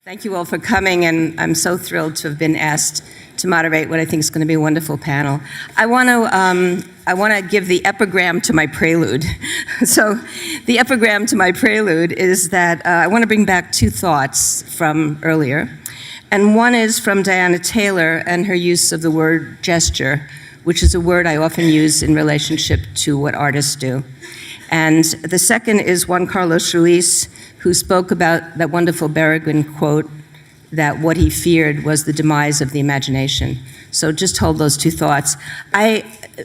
Thank you all for coming, and I'm so thrilled to have been asked to moderate what I think is going to be a wonderful panel. I want to give the epigram to my prelude. So the epigram to my prelude is that I want to bring back two thoughts from earlier. And one is from Diana Taylor and her use of the word gesture, which is a word I often use in relationship to what artists do. And the second is Juan Carlos Ruiz, who spoke about that wonderful Berrigan quote that what he feared was the demise of the imagination. So just hold those two thoughts.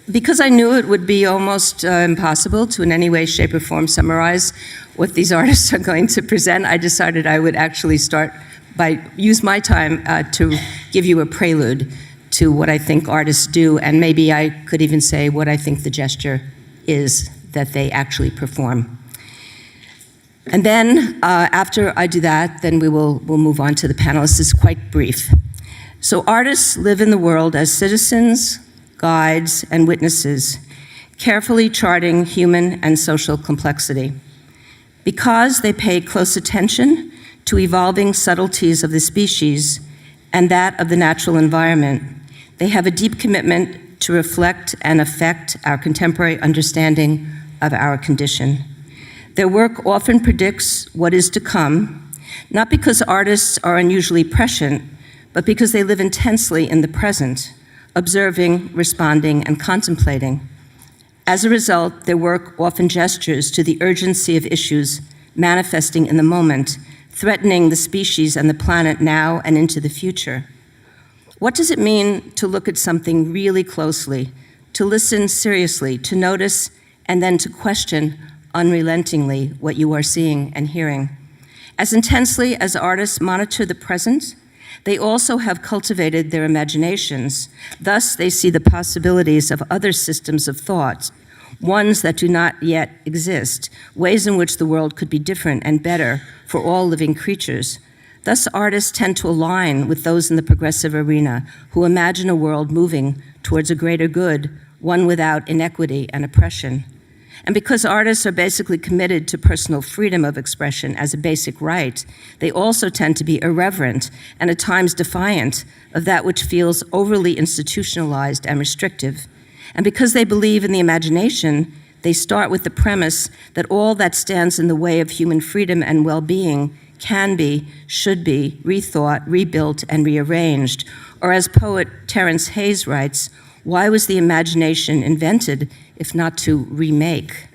Because I knew it would be almost impossible to in any way, shape, or form summarize what these artists are going to present, I decided I would actually use my time to give you a prelude to what I think artists do, and maybe I could even say what I think the gesture is that they actually perform. And then after I do that, then we'll move on to the panelists. It's quite brief. So artists live in the world as citizens, guides, and witnesses, carefully charting human and social complexity. Because they pay close attention to evolving subtleties of the species and that of the natural environment, they have a deep commitment to reflect and affect our contemporary understanding of our condition. Their work often predicts what is to come, not because artists are unusually prescient, but because they live intensely in the present, observing, responding, and contemplating. As a result, their work often gestures to the urgency of issues manifesting in the moment, threatening the species and the planet now and into the future. What does it mean to look at something really closely, to listen seriously, to notice, and then to question unrelentingly what you are seeing and hearing? As intensely as artists monitor the present, they also have cultivated their imaginations. Thus, they see the possibilities of other systems of thought, ones that do not yet exist, ways in which the world could be different and better for all living creatures. Thus, artists tend to align with those in the progressive arena who imagine a world moving towards a greater good, one without inequity and oppression. And because artists are basically committed to personal freedom of expression as a basic right, they also tend to be irreverent and at times defiant of that which feels overly institutionalized and restrictive. And because they believe in the imagination, they start with the premise that all that stands in the way of human freedom and well-being can be, should be, rethought, rebuilt, and rearranged. Or as poet Terence Hayes writes, why was the imagination invented if not to remake?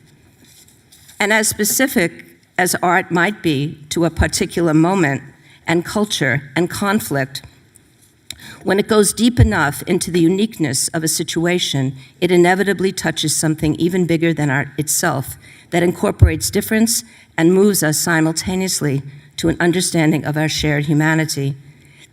And as specific as art might be to a particular moment and culture and conflict, when it goes deep enough into the uniqueness of a situation, it inevitably touches something even bigger than art itself that incorporates difference and moves us simultaneously to an understanding of our shared humanity.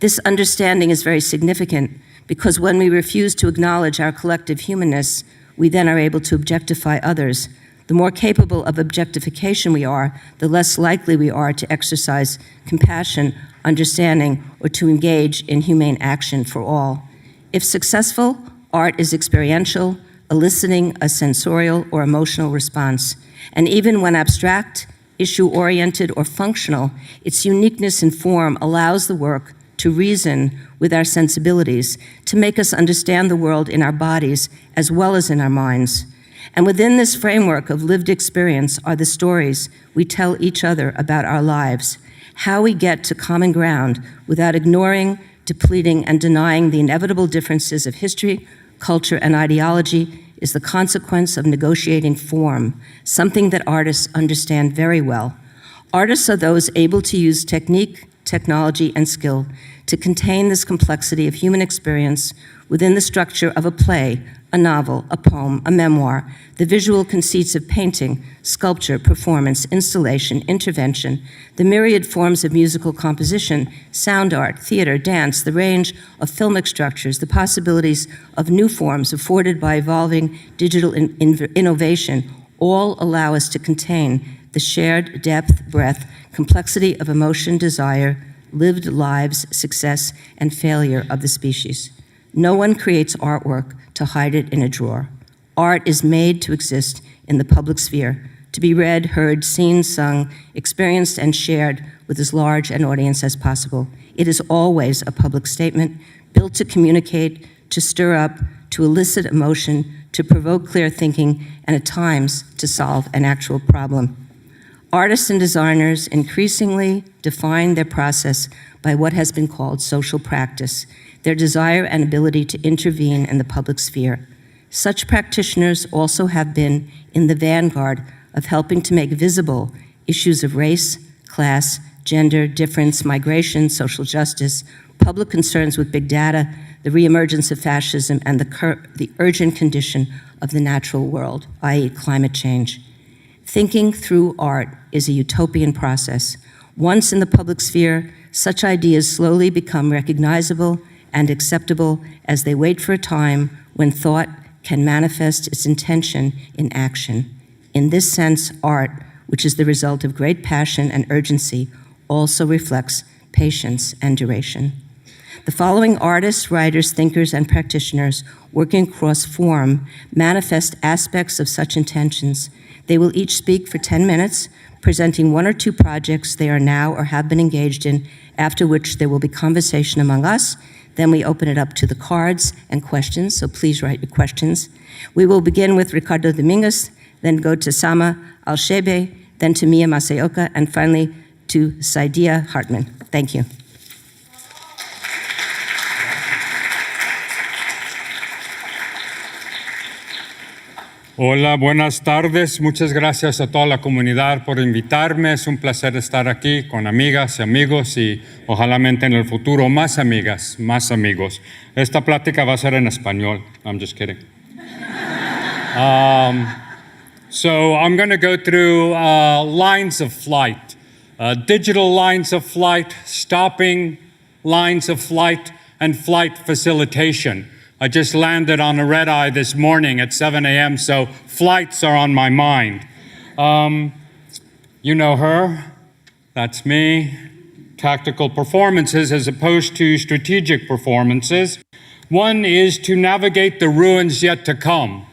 This understanding is very significant because when we refuse to acknowledge our collective humanness, we then are able to objectify others. The more capable of objectification we are, the less likely we are to exercise compassion, understanding, or to engage in humane action for all. If successful, art is experiential, eliciting a sensorial or emotional response. And even when abstract, issue-oriented, or functional, its uniqueness in form allows the work to reason with our sensibilities, to make us understand the world in our bodies as well as in our minds. And within this framework of lived experience are the stories we tell each other about our lives, how we get to common ground without ignoring, depleting, and denying the inevitable differences of history, culture, and ideology is the consequence of negotiating form, something that artists understand very well. Artists are those able to use technique, technology, and skill to contain this complexity of human experience within the structure of a play, a novel, a poem, a memoir, the visual conceits of painting, sculpture, performance, installation, intervention, the myriad forms of musical composition, sound art, theater, dance, the range of filmic structures, the possibilities of new forms afforded by evolving digital innovation, all allow us to contain the shared depth, breadth, complexity of emotion, desire, lived lives, success, and failure of the species. No one creates artwork to hide it in a drawer. Art is made to exist in the public sphere, to be read, heard, seen, sung, experienced, and shared with with as large an audience as possible. It is always a public statement, built to communicate, to stir up, to elicit emotion, to provoke clear thinking, and at times to solve an actual problem. Artists and designers increasingly define their process by what has been called social practice, their desire and ability to intervene in the public sphere. Such practitioners also have been in the vanguard of helping to make visible issues of race, class, gender, difference, migration, social justice, public concerns with big data, the reemergence of fascism, and the urgent condition of the natural world, i.e. climate change. Thinking through art is a utopian process. Once in the public sphere, such ideas slowly become recognizable and acceptable as they wait for a time when thought can manifest its intention in action. In this sense, art, which is the result of great passion and urgency, also reflects patience and duration. The following artists, writers, thinkers, and practitioners working across form manifest aspects of such intentions. They will each speak for 10 minutes, presenting one or two projects they are now or have been engaged in, after which there will be conversation among us. Then we open it up to the cards and questions, so please write your questions. We will begin with Ricardo Dominguez, then go to Sama Alshaibi, then to Miya Masaoka, and finally to Saidiya Hartman. Thank you. Hola, buenas tardes. Muchas gracias a toda la comunidad por invitarme. Es un placer estar aquí con amigas y amigos y ojalá en el futuro más amigas, más amigos. Esta plática va a ser en español. I'm just kidding. So I'm going to go through lines of flight, digital lines of flight, stopping lines of flight, and flight facilitation. I just landed on a red eye this morning at 7 a.m., so flights are on my mind. You know her, that's me. Tactical performances as opposed to strategic performances. One is to navigate the ruins yet to come.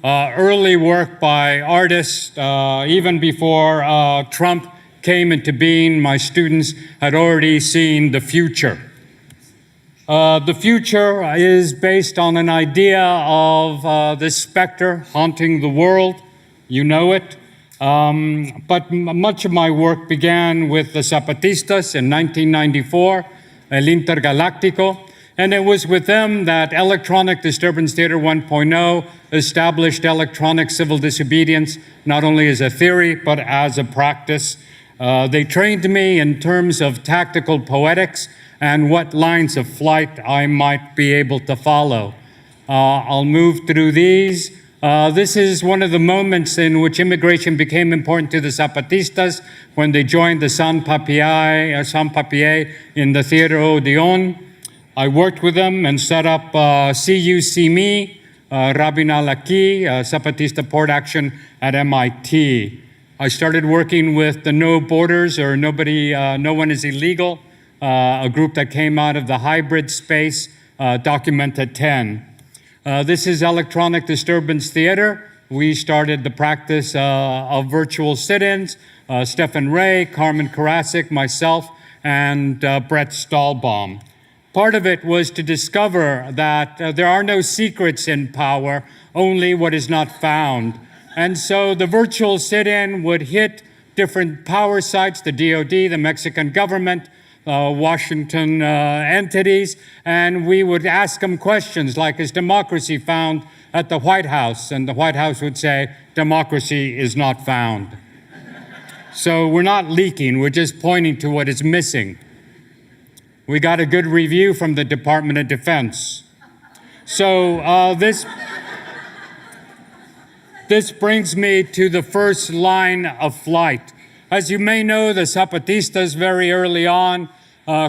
Early work by artists, even before Trump came into being, my students had already seen the future. The future is based on an idea of this specter haunting the world. You know it. But much of my work began with the Zapatistas in 1994, El Intergaláctico, and it was with them that Electronic Disturbance Theater 1.0 established electronic civil disobedience, not only as a theory, but as a practice. They trained me in terms of tactical poetics and what lines of flight I might be able to follow. I'll move through these. This is one of the moments in which immigration became important to the Zapatistas when they joined the Sans-Papiers in the Theater Odeon. I worked with them and set up See You, See Me, Rabinal Aquí, Zapatista Port Action at MIT. I started working with the No Borders, or No One is Illegal, a group that came out of the hybrid space, Documented 10. This is Electronic Disturbance Theater. We started the practice of virtual sit-ins, Stefan Ray, Carmen Karasik, myself, and Brett Stahlbaum. Part of it was to discover that there are no secrets in power, only what is not found. And so the virtual sit-in would hit different power sites, the DoD, the Mexican government, Washington entities, and we would ask them questions like, is democracy found at the White House? And the White House would say, democracy is not found. So we're not leaking, we're just pointing to what is missing. We got a good review from the Department of Defense. So this brings me to the first line of flight. As you may know, the Zapatistas very early on,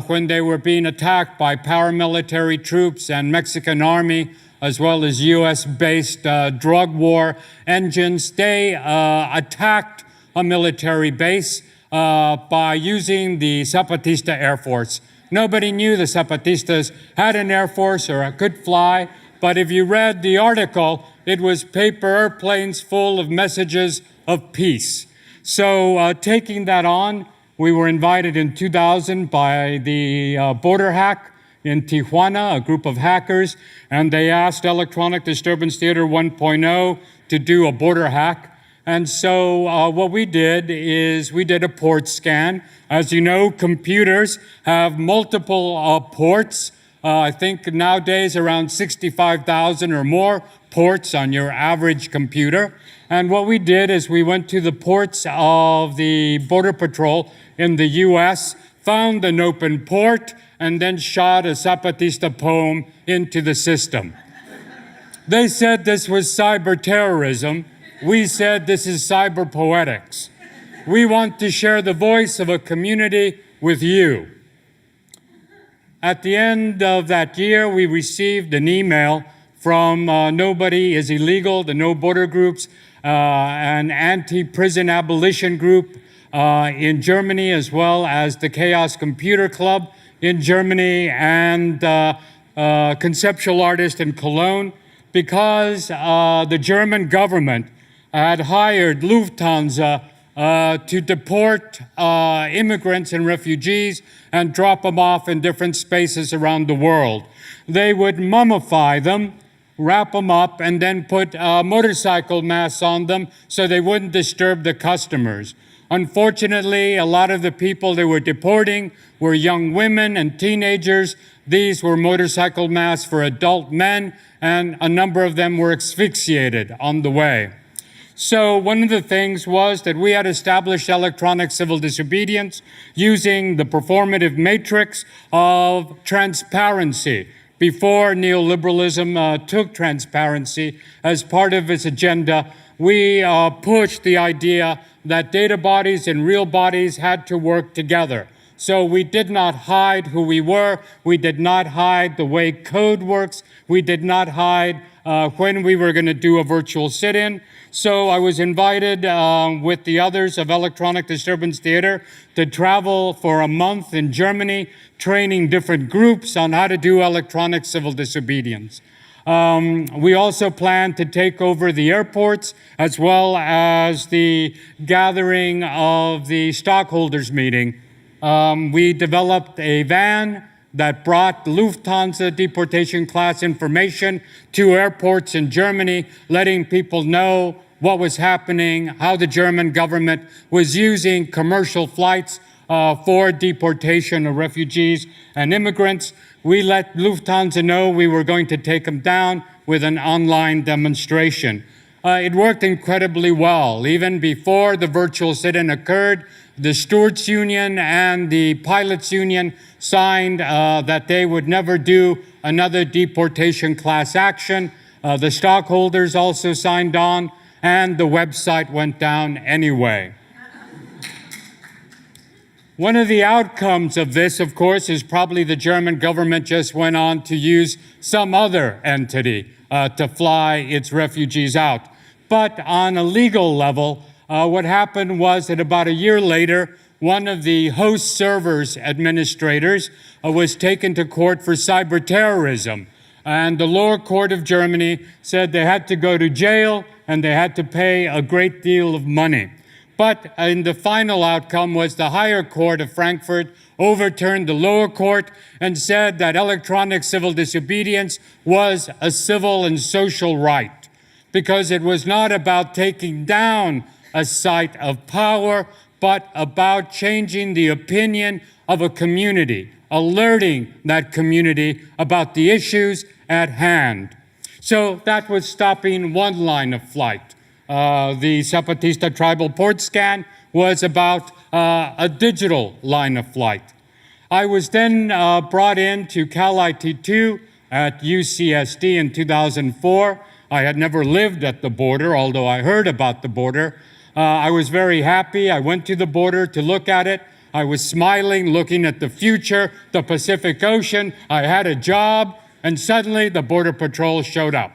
when they were being attacked by paramilitary troops and Mexican army, as well as US-based drug war engines, they attacked a military base by using the Zapatista Air Force. Nobody knew the Zapatistas had an Air Force or could fly, but if you read the article, it was paper airplanes full of messages of peace. So taking that on, We were invited in 2000 by the Border Hack in Tijuana, a group of hackers, and they asked Electronic Disturbance Theater 1.0 to do a border hack. And so what we did is we did a port scan. As you know, computers have multiple ports. I think nowadays around 65,000 or more ports on your average computer. And what we did is we went to the ports of the Border Patrol in the US, found an open port, and then shot a Zapatista poem into the system. They said this was cyber terrorism. We said this is cyber poetics. We want to share the voice of a community with you. At the end of that year, we received an email from Nobody is Illegal, the No Border Groups, an anti-prison abolition group in Germany, as well as the Chaos Computer Club in Germany, and conceptual artist in Cologne, because the German government had hired Lufthansa to deport immigrants and refugees and drop them off in different spaces around the world. They would mummify them, wrap them up, and then put motorcycle masks on them so they wouldn't disturb the customers. Unfortunately, a lot of the people they were deporting were young women and teenagers. These were motorcycle masks for adult men, and a number of them were asphyxiated on the way. So one of the things was that we had established electronic civil disobedience using the performative matrix of transparency. Before neoliberalism took transparency as part of its agenda, we pushed the idea that data bodies and real bodies had to work together. So we did not hide who we were. We did not hide the way code works. We did not hide when we were going to do a virtual sit-in. So I was invited with the others of Electronic Disturbance Theater to travel for a month in Germany, training different groups on how to do electronic civil disobedience. We also plan to take over the airports as well as the gathering of the stockholders meeting. We developed a van that brought Lufthansa deportation class information to airports in Germany, letting people know what was happening, how the German government was using commercial flights for deportation of refugees and immigrants. We let Lufthansa know we were going to take them down with an online demonstration. It worked incredibly well. Even before the virtual sit-in occurred, the Stewards Union and the Pilots Union signed that they would never do another deportation class action. The stockholders also signed on, and the website went down anyway. One of the outcomes of this, of course, is probably the German government just went on to use some other entity to fly its refugees out. But on a legal level, what happened was that about a year later, one of the host servers administrators was taken to court for cyber terrorism. And the lower court of Germany said they had to go to jail and they had to pay a great deal of money. But in the final outcome was the higher court of Frankfurt overturned the lower court and said that electronic civil disobedience was a civil and social right, because it was not about taking down a site of power, but about changing the opinion of a community, alerting that community about the issues at hand. So that was stopping one line of flight. The Zapatista tribal port scan was about a digital line of flight. I was then brought in to Cal IT2 at UCSD in 2004. I had never lived at the border, although I heard about the border. I was very happy. I went to the border to look at it. I was smiling, looking at the future, the Pacific Ocean. I had a job, and suddenly the Border Patrol showed up.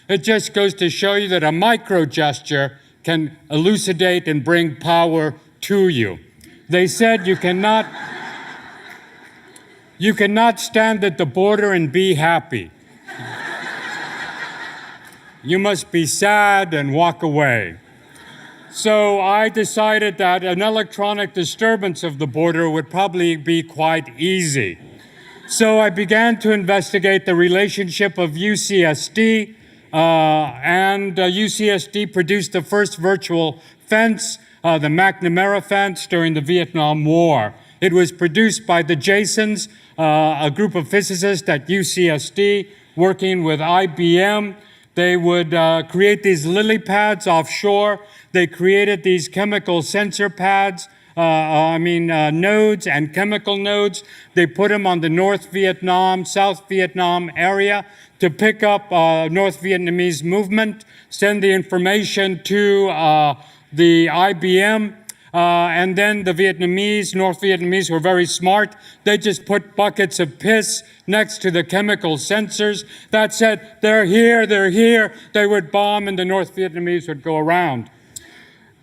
It just goes to show you that a micro gesture can elucidate and bring power to you. They said you cannot stand at the border and be happy. You must be sad and walk away. So I decided that an electronic disturbance of the border would probably be quite easy. So I began to investigate the relationship of UCSD, and UCSD produced the first virtual fence, the McNamara fence, during the Vietnam War. It was produced by the Jasons, a group of physicists at UCSD working with IBM. They would create these lily pads offshore. They created these chemical sensor pads, nodes and chemical nodes. They put them on the North Vietnam, South Vietnam area to pick up North Vietnamese movement, send the information to the IBM, and then the North Vietnamese were very smart. They just put buckets of piss next to the chemical sensors that said, they're here, they're here. They would bomb and the North Vietnamese would go around.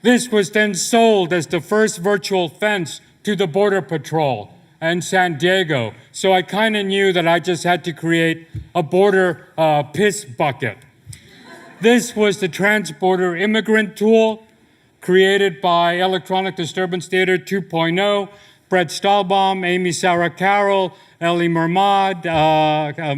This was then sold as the first virtual fence to the Border Patrol and San Diego. So I kind of knew that I just had to create a border piss bucket. This was the Trans-Border Immigrant Tool, created by Electronic Disturbance Theater 2.0, Brett Stahlbaum, Amy Sarah Carroll, Ellie Mermad,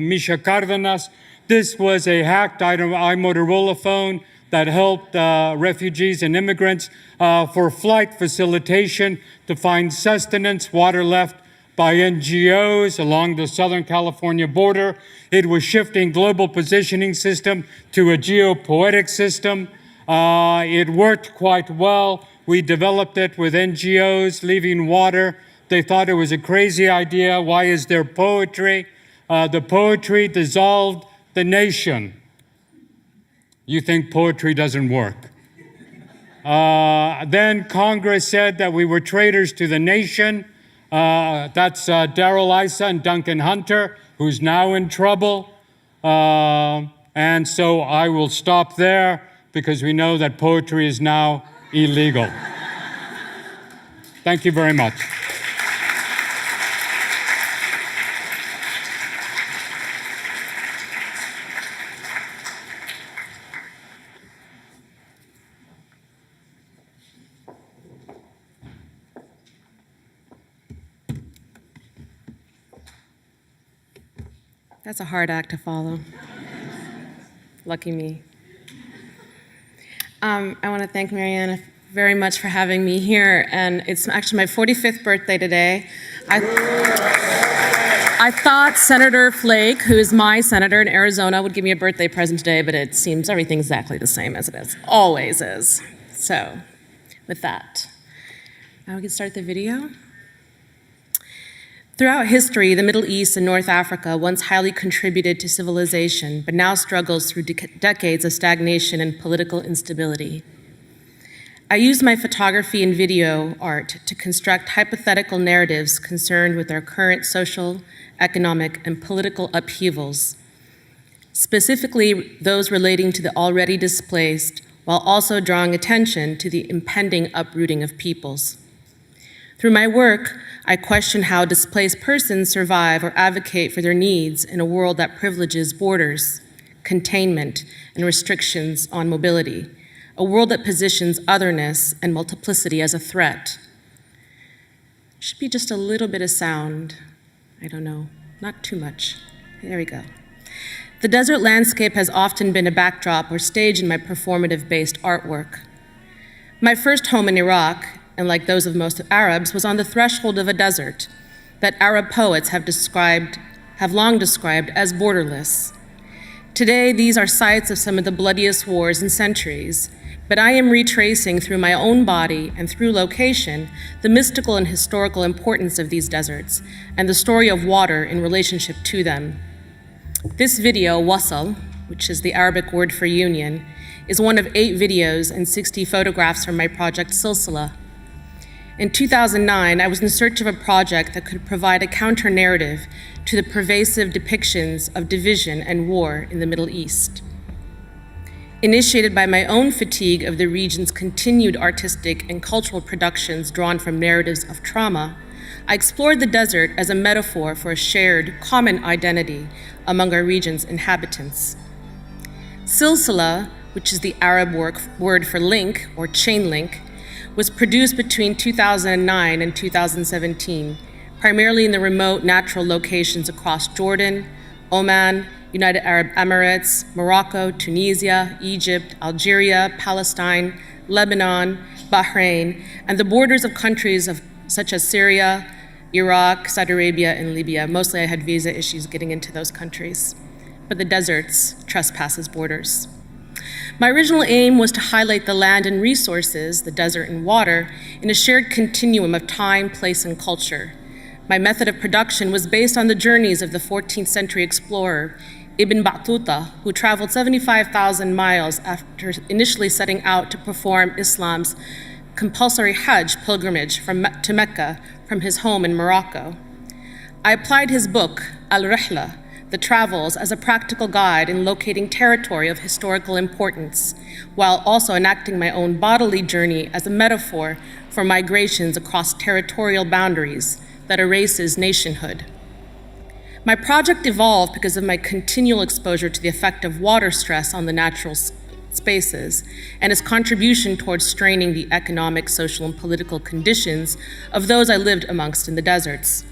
Misha Cardenas. This was a hacked iMotorola phone that helped refugees and immigrants for flight facilitation to find sustenance, water left by NGOs along the Southern California border. It was shifting global positioning system to a geopoetic system. It worked quite well. We developed it with NGOs leaving water. They thought it was a crazy idea. Why is there poetry? The poetry dissolved the nation. You think poetry doesn't work. Then Congress said that we were traitors to the nation. That's Darrell Issa and Duncan Hunter, who's now in trouble. And so I will stop there because we know that poetry is now illegal. Thank you very much. That's a hard act to follow. Lucky me. I want to thank Mariana very much for having me here, and it's actually my 45th birthday today. I thought Senator Flake, who is my senator in Arizona, would give me a birthday present today, but it seems everything's exactly the same as it always is. So, with that, now we can start the video. Throughout history, the Middle East and North Africa once highly contributed to civilization, but now struggles through decades of stagnation and political instability. I used my photography and video art to construct hypothetical narratives concerned with our current social, economic, and political upheavals, specifically those relating to the already displaced, while also drawing attention to the impending uprooting of peoples. Through my work, I question how displaced persons survive or advocate for their needs in a world that privileges borders, containment, and restrictions on mobility, a world that positions otherness and multiplicity as a threat. Should be just a little bit of sound. I don't know, not too much. There we go. The desert landscape has often been a backdrop or stage in my performative-based artwork. My first home in Iraq, and like those of most Arabs, was on the threshold of a desert that Arab poets have long described as borderless. Today, these are sites of some of the bloodiest wars in centuries, but I am retracing through my own body and through location the mystical and historical importance of these deserts and the story of water in relationship to them. This video, wasal, which is the Arabic word for union, is one of 8 videos and 60 photographs from my project Silsila. In 2009, I was in search of a project that could provide a counter-narrative to the pervasive depictions of division and war in the Middle East. Initiated by my own fatigue of the region's continued artistic and cultural productions drawn from narratives of trauma, I explored the desert as a metaphor for a shared, common identity among our region's inhabitants. Silsila, which is the Arab word for link or chain link, was produced between 2009 and 2017, primarily in the remote natural locations across Jordan, Oman, United Arab Emirates, Morocco, Tunisia, Egypt, Algeria, Palestine, Lebanon, Bahrain, and the borders of countries such as Syria, Iraq, Saudi Arabia, and Libya. Mostly I had visa issues getting into those countries. But the deserts trespasses borders. My original aim was to highlight the land and resources, the desert and water, in a shared continuum of time, place, and culture. My method of production was based on the journeys of the 14th century explorer, Ibn Battuta, who traveled 75,000 miles after initially setting out to perform Islam's compulsory Hajj pilgrimage to Mecca from his home in Morocco. I applied his book, Al-Rihla, The Travels, as a practical guide in locating territory of historical importance, while also enacting my own bodily journey as a metaphor for migrations across territorial boundaries that erases nationhood. My project evolved because of my continual exposure to the effect of water stress on the natural spaces and its contribution towards straining the economic, social, and political conditions of those I lived amongst in the deserts.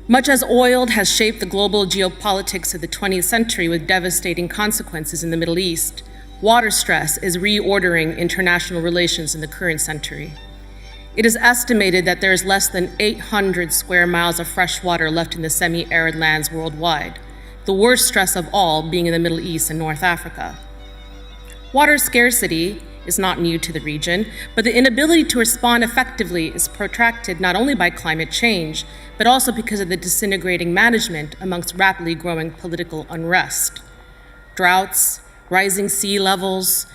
Much as oil has shaped the global geopolitics of the 20th century with devastating consequences in the Middle East, water stress is reordering international relations in the current century. It is estimated that there is less than 800 square miles of fresh water left in the semi-arid lands worldwide, the worst stress of all being in the Middle East and North Africa. Water scarcity is not new to the region, but the inability to respond effectively is protracted not only by climate change, but also because of the disintegrating management amongst rapidly growing political unrest. Droughts, rising sea levels,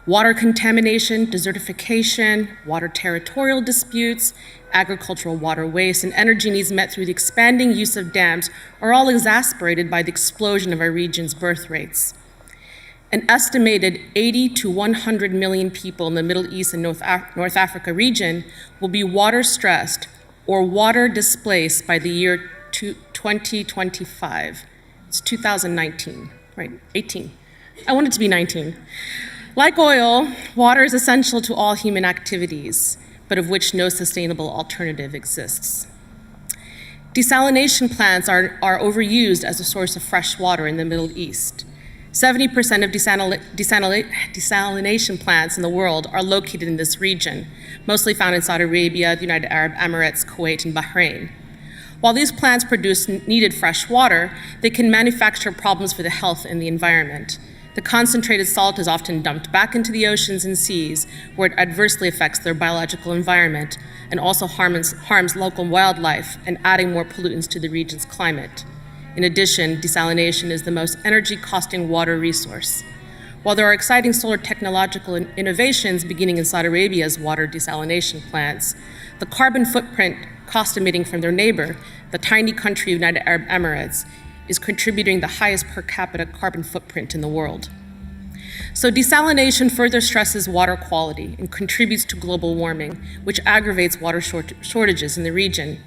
water contamination, desertification, water territorial disputes, agricultural water waste, and energy needs met through the expanding use of dams are all exacerbated by the explosion of our region's birth rates. An estimated 80 to 100 million people in the Middle East and North Africa region will be water stressed or water displaced by the year 2025. It's 2019, right? 18. I want it to be 19. Like oil, water is essential to all human activities, but of which no sustainable alternative exists. Desalination plants are overused as a source of fresh water in the Middle East. 70% of desalination plants in the world are located in this region, mostly found in Saudi Arabia, the United Arab Emirates, Kuwait, and Bahrain. While these plants produce needed fresh water, they can manufacture problems for the health and the environment. The concentrated salt is often dumped back into the oceans and seas, where it adversely affects their biological environment and also harms local wildlife and adding more pollutants to the region's climate. In addition, desalination is the most energy-costing water resource. While there are exciting solar technological innovations beginning in Saudi Arabia's water desalination plants, the carbon footprint cost emitting from their neighbor, the tiny country United Arab Emirates, is contributing the highest per capita carbon footprint in the world. So desalination further stresses water quality and contributes to global warming, which aggravates water shortages in the region.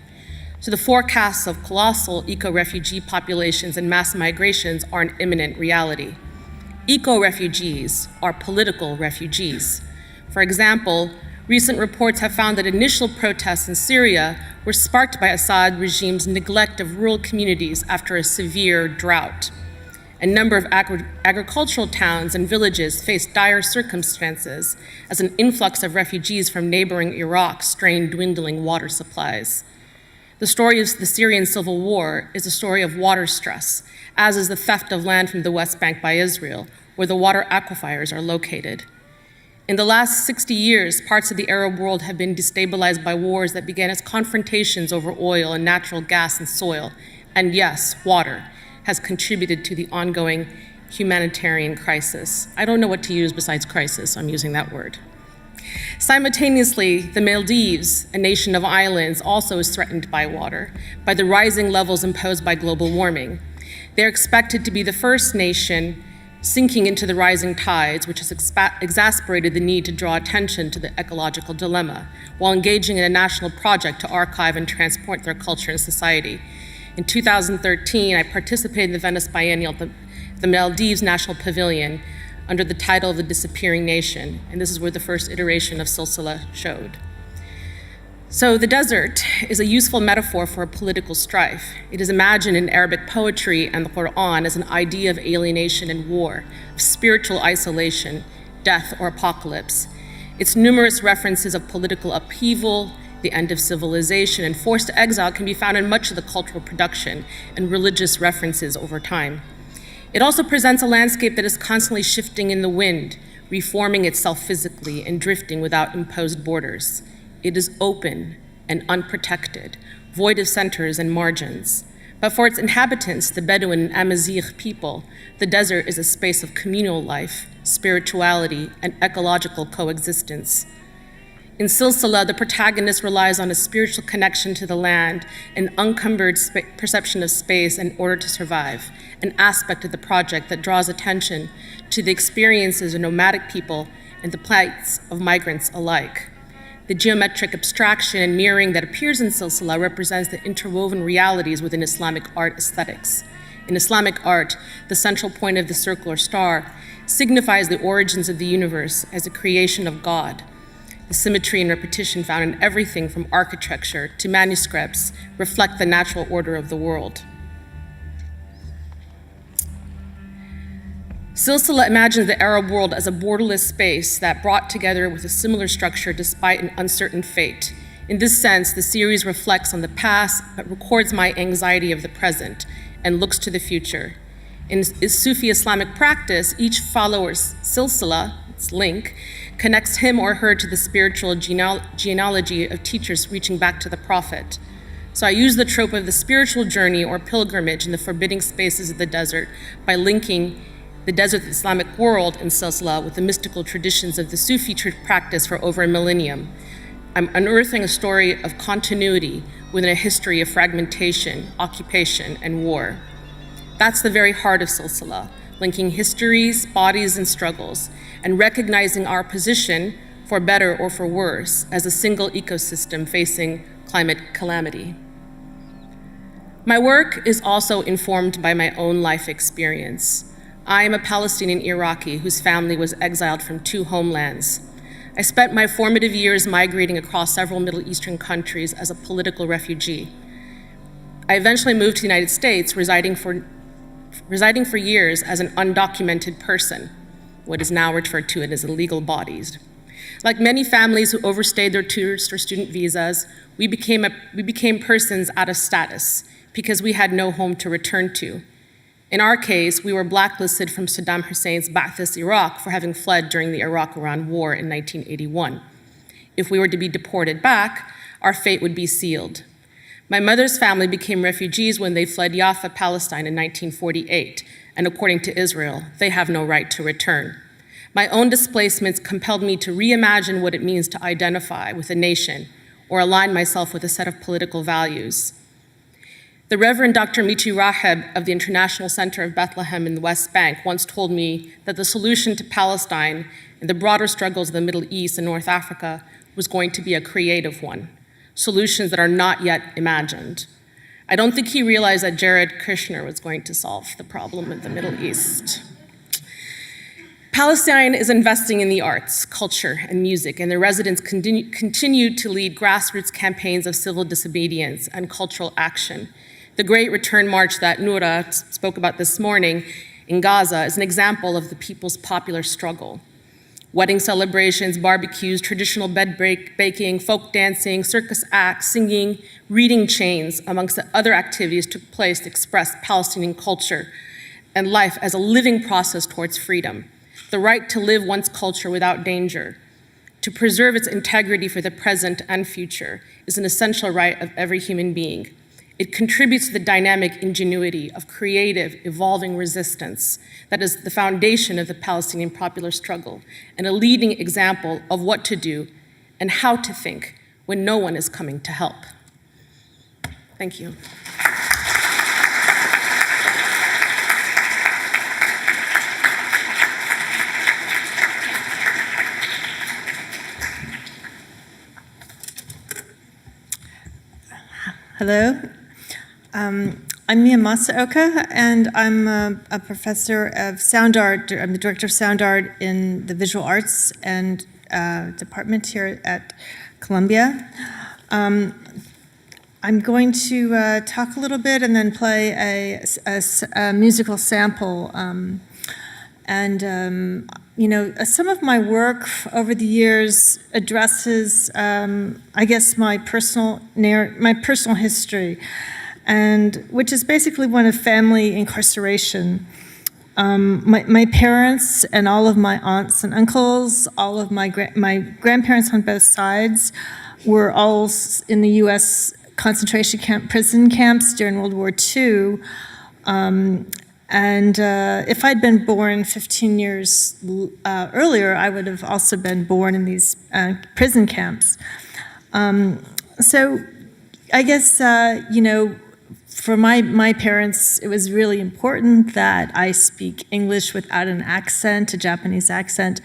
So the forecasts of colossal eco-refugee populations and mass migrations are an imminent reality. Eco-refugees are political refugees. For example, recent reports have found that initial protests in Syria were sparked by Assad regime's neglect of rural communities after a severe drought. A number of agricultural towns and villages faced dire circumstances as an influx of refugees from neighboring Iraq strained dwindling water supplies. The story of the Syrian civil war is a story of water stress, as is the theft of land from the West Bank by Israel, where the water aquifers are located. In the last 60 years, parts of the Arab world have been destabilized by wars that began as confrontations over oil and natural gas and soil. And yes, water has contributed to the ongoing humanitarian crisis. I don't know what to use besides crisis, so I'm using that word. Simultaneously, the Maldives, a nation of islands, also is threatened by water, by the rising levels imposed by global warming. They're expected to be the first nation sinking into the rising tides, which has exacerbated the need to draw attention to the ecological dilemma, while engaging in a national project to archive and transport their culture and society. In 2013, I participated in the Venice Biennial at the Maldives National Pavilion under the title of The Disappearing Nation, and this is where the first iteration of Silsila showed. So the desert is a useful metaphor for a political strife. It is imagined in Arabic poetry and the Quran as an idea of alienation and war, of spiritual isolation, death or apocalypse. Its numerous references of political upheaval, the end of civilization, and forced exile can be found in much of the cultural production and religious references over time. It also presents a landscape that is constantly shifting in the wind, reforming itself physically and drifting without imposed borders. It is open and unprotected, void of centers and margins. But for its inhabitants, the Bedouin and Amazigh people, the desert is a space of communal life, spirituality, and ecological coexistence. In Silsila, the protagonist relies on a spiritual connection to the land, an unencumbered perception of space in order to survive, an aspect of the project that draws attention to the experiences of nomadic people and the plights of migrants alike. The geometric abstraction and mirroring that appears in Silsila represents the interwoven realities within Islamic art aesthetics. In Islamic art, the central point of the circle or star signifies the origins of the universe as a creation of God. The symmetry and repetition found in everything from architecture to manuscripts reflect the natural order of the world. Silsila imagines the Arab world as a borderless space that brought together with a similar structure despite an uncertain fate. In this sense, the series reflects on the past but records my anxiety of the present and looks to the future. In Sufi Islamic practice, each follower's silsila, its link, connects him or her to the spiritual genealogy of teachers reaching back to the Prophet. So I use the trope of the spiritual journey or pilgrimage in the forbidding spaces of the desert by linking the desert Islamic world in Silsila with the mystical traditions of the Sufi practice for over a millennium. I'm unearthing a story of continuity within a history of fragmentation, occupation, and war. That's the very heart of Silsila, linking histories, bodies, and struggles, and recognizing our position, for better or for worse, as a single ecosystem facing climate calamity. My work is also informed by my own life experience. I am a Palestinian Iraqi whose family was exiled from 2 homelands. I spent my formative years migrating across several Middle Eastern countries as a political refugee. I eventually moved to the United States, residing for years as an undocumented person, what is now referred to as illegal bodies. Like many families who overstayed their tourist or student visas, we became persons out of status because we had no home to return to. In our case, we were blacklisted from Saddam Hussein's Ba'athist Iraq for having fled during the Iraq-Iran War in 1981. If we were to be deported back, our fate would be sealed. My mother's family became refugees when they fled Jaffa, Palestine in 1948, and according to Israel, they have no right to return. My own displacements compelled me to reimagine what it means to identify with a nation or align myself with a set of political values. The Reverend Dr. Michi Raheb of the International Center of Bethlehem in the West Bank once told me that the solution to Palestine and the broader struggles of the Middle East and North Africa was going to be a creative one, solutions that are not yet imagined. I don't think he realized that Jared Kushner was going to solve the problem of the Middle East. Palestine is investing in the arts, culture, and music, and their residents continue to lead grassroots campaigns of civil disobedience and cultural action. The Great Return March that Noura spoke about this morning in Gaza is an example of the people's popular struggle. Wedding celebrations, barbecues, traditional bed baking, folk dancing, circus acts, singing, reading chains, amongst the other activities took place to express Palestinian culture and life as a living process towards freedom. The right to live one's culture without danger, to preserve its integrity for the present and future, is an essential right of every human being. It contributes to the dynamic ingenuity of creative, evolving resistance that is the foundation of the Palestinian popular struggle and a leading example of what to do and how to think when no one is coming to help. Thank you. Hello. I'm Miya Masaoka, and I'm a professor of sound art. I'm the director of sound art in the visual arts and department here at Columbia. I'm going to talk a little bit and then play a musical sample. You know, some of my work over the years addresses, I guess, my personal history, and which is basically one of family incarceration. My parents and all of my aunts and uncles, all of my grandparents on both sides, were all in the U.S. concentration prison camps during World War II. If I'd been born 15 years earlier, I would have also been born in these prison camps. So I guess, you know, for my parents, it was really important that I speak English without an accent, a Japanese accent,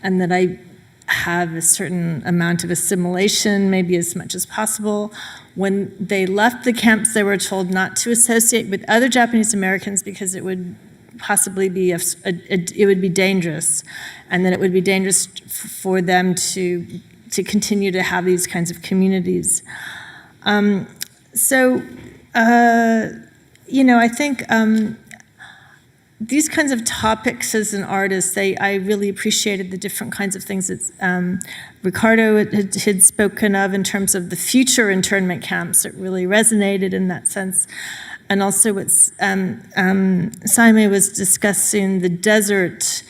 and that I have a certain amount of assimilation, maybe as much as possible. When they left the camps, they were told not to associate with other Japanese Americans because it would possibly be it would be dangerous, and that it would be dangerous for them to continue to have these kinds of communities. You know, I think these kinds of topics as an artist, I really appreciated the different kinds of things that Ricardo had spoken of in terms of the future internment camps. It really resonated in that sense. And also what Saime was discussing, the desert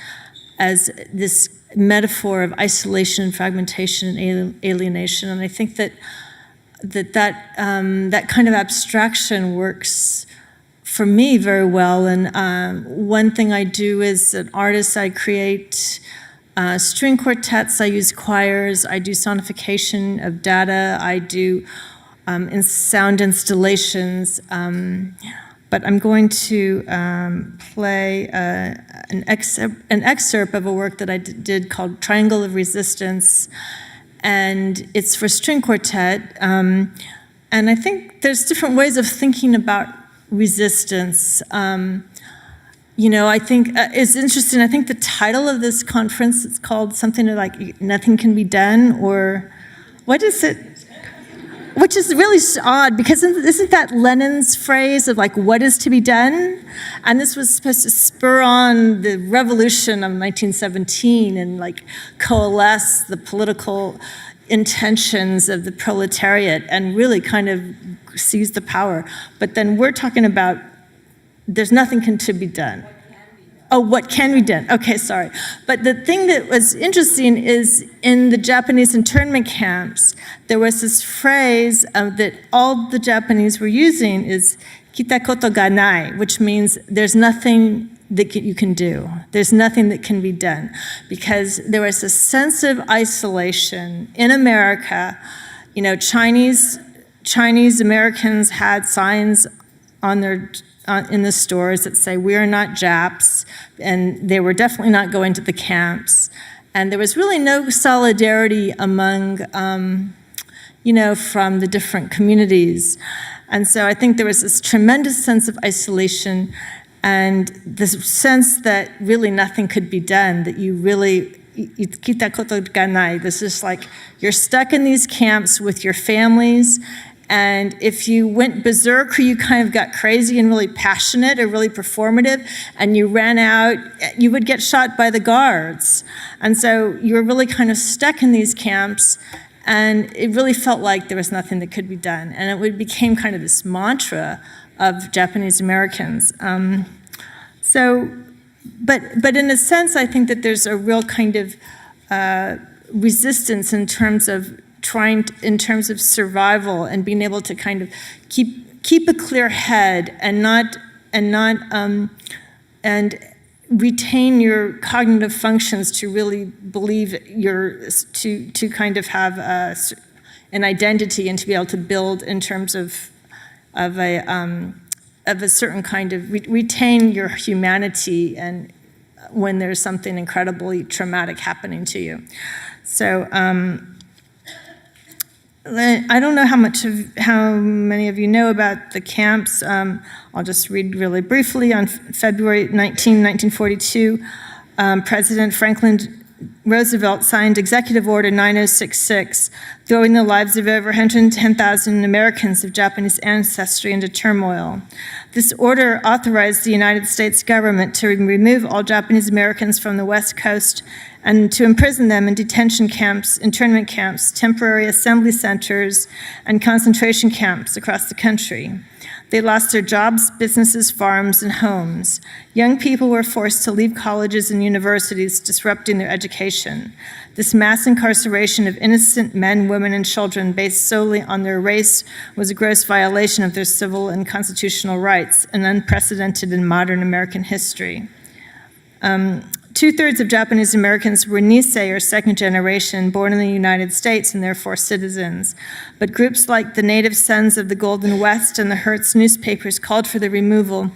as this metaphor of isolation, fragmentation, and alienation. And I think that kind of abstraction works for me very well. And one thing I do as an artist, I create string quartets, I use choirs, I do sonification of data, I do sound installations. But I'm going to play an excerpt of a work that I did called Triangle of Resistance. And it's for string quartet. And I think there's different ways of thinking about resistance. You know, I think it's interesting. I think the title of this conference is called something like "Nothing Can Be Done," or what is it? Which is really odd, because isn't that Lenin's phrase of like, what is to be done? And this was supposed to spur on the revolution of 1917 and like coalesce the political intentions of the proletariat and really kind of seize the power. But then we're talking about there's nothing to be done. Oh, what can be done? Okay, sorry. But the thing that was interesting is in the Japanese internment camps, there was this phrase that all the Japanese were using is kitakoto ga nai, which means there's nothing that you can do. There's nothing that can be done. Because there was a sense of isolation in America. You know, Chinese Americans had signs on their in the stores that say, "We are not Japs," and they were definitely not going to the camps. And there was really no solidarity among, you know, from the different communities. And so I think there was this tremendous sense of isolation and this sense that really nothing could be done, that you really, kitakoto ga nai, this is like, you're stuck in these camps with your families. And if you went berserk or you kind of got crazy and really passionate or really performative and you ran out, you would get shot by the guards. And so you were really kind of stuck in these camps, and it really felt like there was nothing that could be done. And it became kind of this mantra of Japanese Americans. But in a sense, I think that there's a real kind of resistance in terms of in terms of survival and being able to kind of keep a clear head and retain your cognitive functions to really believe to kind of have an identity and to be able to build in terms of a certain kind of retain your humanity and when there's something incredibly traumatic happening to you. I don't know how many of you know about the camps. I'll just read really briefly. On February 19, 1942, President Franklin Roosevelt signed Executive Order 9066, throwing the lives of over 110,000 Americans of Japanese ancestry into turmoil. This order authorized the United States government to remove all Japanese Americans from the West Coast and to imprison them in detention camps, internment camps, temporary assembly centers, and concentration camps across the country. They lost their jobs, businesses, farms, and homes. Young people were forced to leave colleges and universities, disrupting their education. This mass incarceration of innocent men, women, and children based solely on their race was a gross violation of their civil and constitutional rights and unprecedented in modern American history. Two-thirds of Japanese Americans were Nisei, or second generation, born in the United States and therefore citizens. But groups like the Native Sons of the Golden West and the Hertz newspapers called for the removal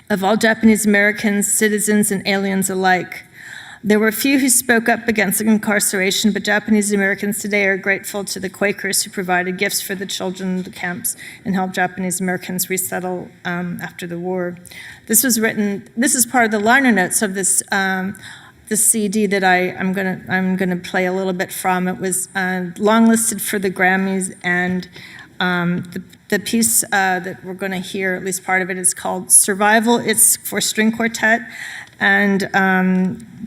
of all Japanese Americans, citizens, and aliens alike. There were few who spoke up against incarceration, but Japanese Americans today are grateful to the Quakers who provided gifts for the children of the camps and helped Japanese Americans resettle after the war. This was written. This is part of the liner notes of this this CD that I'm gonna play a little bit from. It was longlisted for the Grammys, and the piece that we're going to hear, at least part of it, is called "Survival." It's for string quartet, and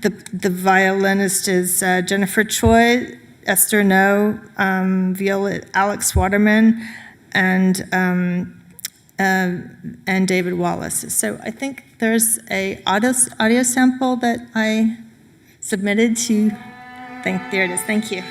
the violinist is Jennifer Choi, Esther No, viola Alex Waterman, and David Wallace. So I think there's a audio sample that I submitted to. There it is. Thank you.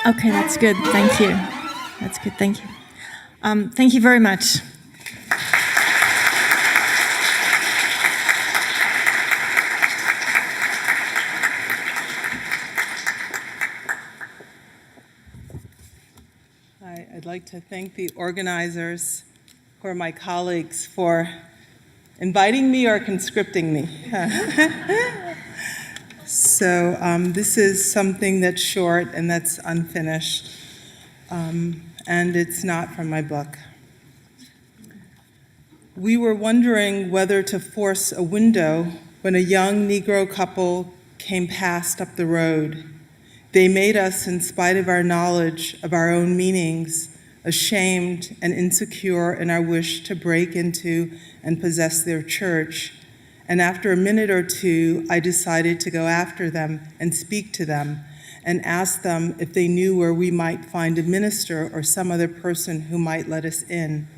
Okay, that's good. Thank you. That's good. Thank you. Thank you very much. I'd like to thank the organizers, who are my colleagues, for inviting me or conscripting me. So this is something that's short and that's unfinished, and it's not from my book. We were wondering whether to force a window when a young Negro couple came past up the road. They made us, in spite of our knowledge of our own meanings, ashamed and insecure in our wish to break into and possess their church. And after a minute or two, I decided to go after them and speak to them and ask them if they knew where we might find a minister or some other person who might let us in,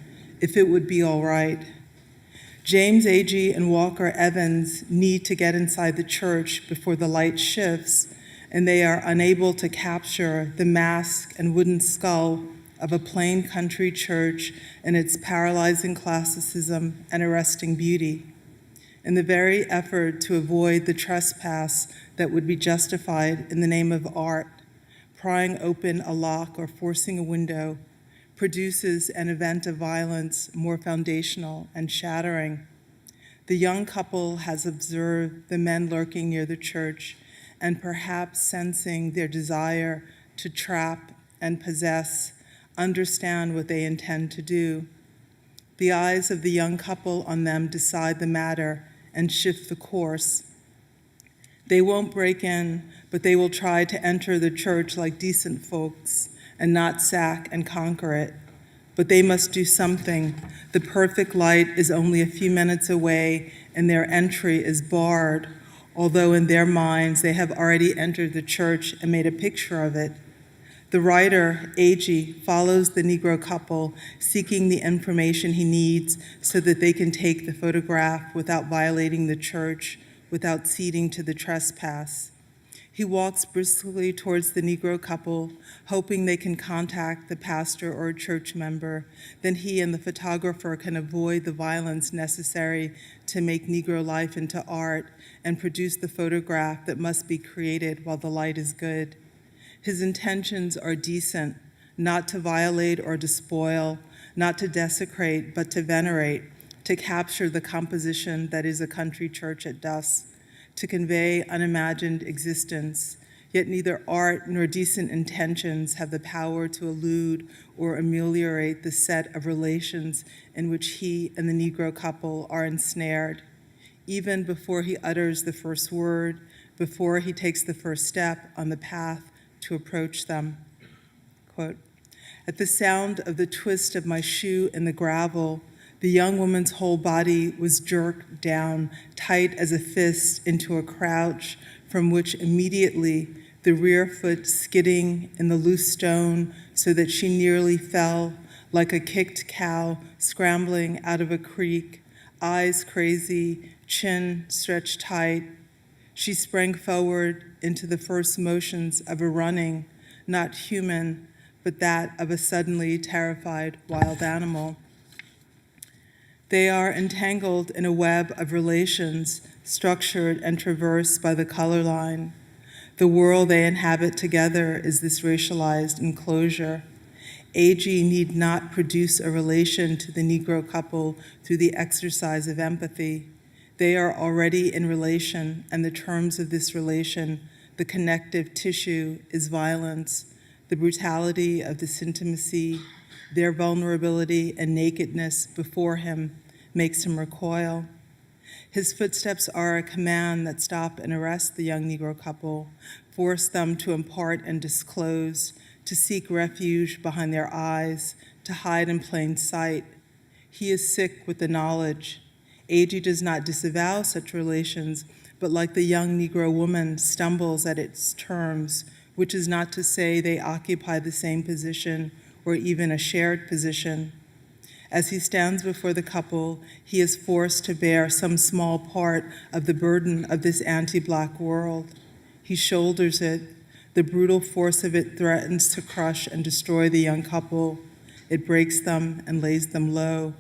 if it would be all right. James Agee and Walker Evans need to get inside the church before the light shifts, and they are unable to capture the mask and wooden skull of a plain country church and its paralyzing classicism and arresting beauty. In the very effort to avoid the trespass that would be justified in the name of art, prying open a lock or forcing a window produces an event of violence more foundational and shattering. The young couple has observed the men lurking near the church and perhaps sensing their desire to trap and possess, understand what they intend to do. The eyes of the young couple on them decide the matter and shift the course. They won't break in, but they will try to enter the church like decent folks and not sack and conquer it. But they must do something. The perfect light is only a few minutes away, and their entry is barred, although in their minds they have already entered the church and made a picture of it. The writer, Agee, follows the Negro couple, seeking the information he needs so that they can take the photograph without violating the church, without ceding to the trespass. He walks briskly towards the Negro couple, hoping they can contact the pastor or a church member. Then he and the photographer can avoid the violence necessary to make Negro life into art and produce the photograph that must be created while the light is good. His intentions are decent, not to violate or despoil, not to desecrate, but to venerate, to capture the composition that is a country church at dusk, to convey unimagined existence. Yet neither art nor decent intentions have the power to elude or ameliorate the set of relations in which he and the Negro couple are ensnared. Even before he utters the first word, before he takes the first step on the path to approach them. Quote, "At the sound of the twist of my shoe in the gravel, the young woman's whole body was jerked down, tight as a fist, into a crouch from which immediately the rear foot skidding in the loose stone so that she nearly fell like a kicked cow scrambling out of a creek, eyes crazy, chin stretched tight. She sprang forward into the first motions of a running, not human, but that of a suddenly terrified wild animal. They are entangled in a web of relations structured and traversed by the color line. The world they inhabit together is this racialized enclosure. Agee need not produce a relation to the Negro couple through the exercise of empathy. They are already in relation, and the terms of this relation, the connective tissue, is violence, the brutality of this intimacy, their vulnerability and nakedness before him makes him recoil. His footsteps are a command that stop and arrest the young Negro couple, force them to impart and disclose, to seek refuge behind their eyes, to hide in plain sight. He is sick with the knowledge. Agee does not disavow such relations, but like the young Negro woman, stumbles at its terms, which is not to say they occupy the same position or even a shared position. As he stands before the couple, he is forced to bear some small part of the burden of this anti-Black world. He shoulders it. The brutal force of it threatens to crush and destroy the young couple. It breaks them and lays them low.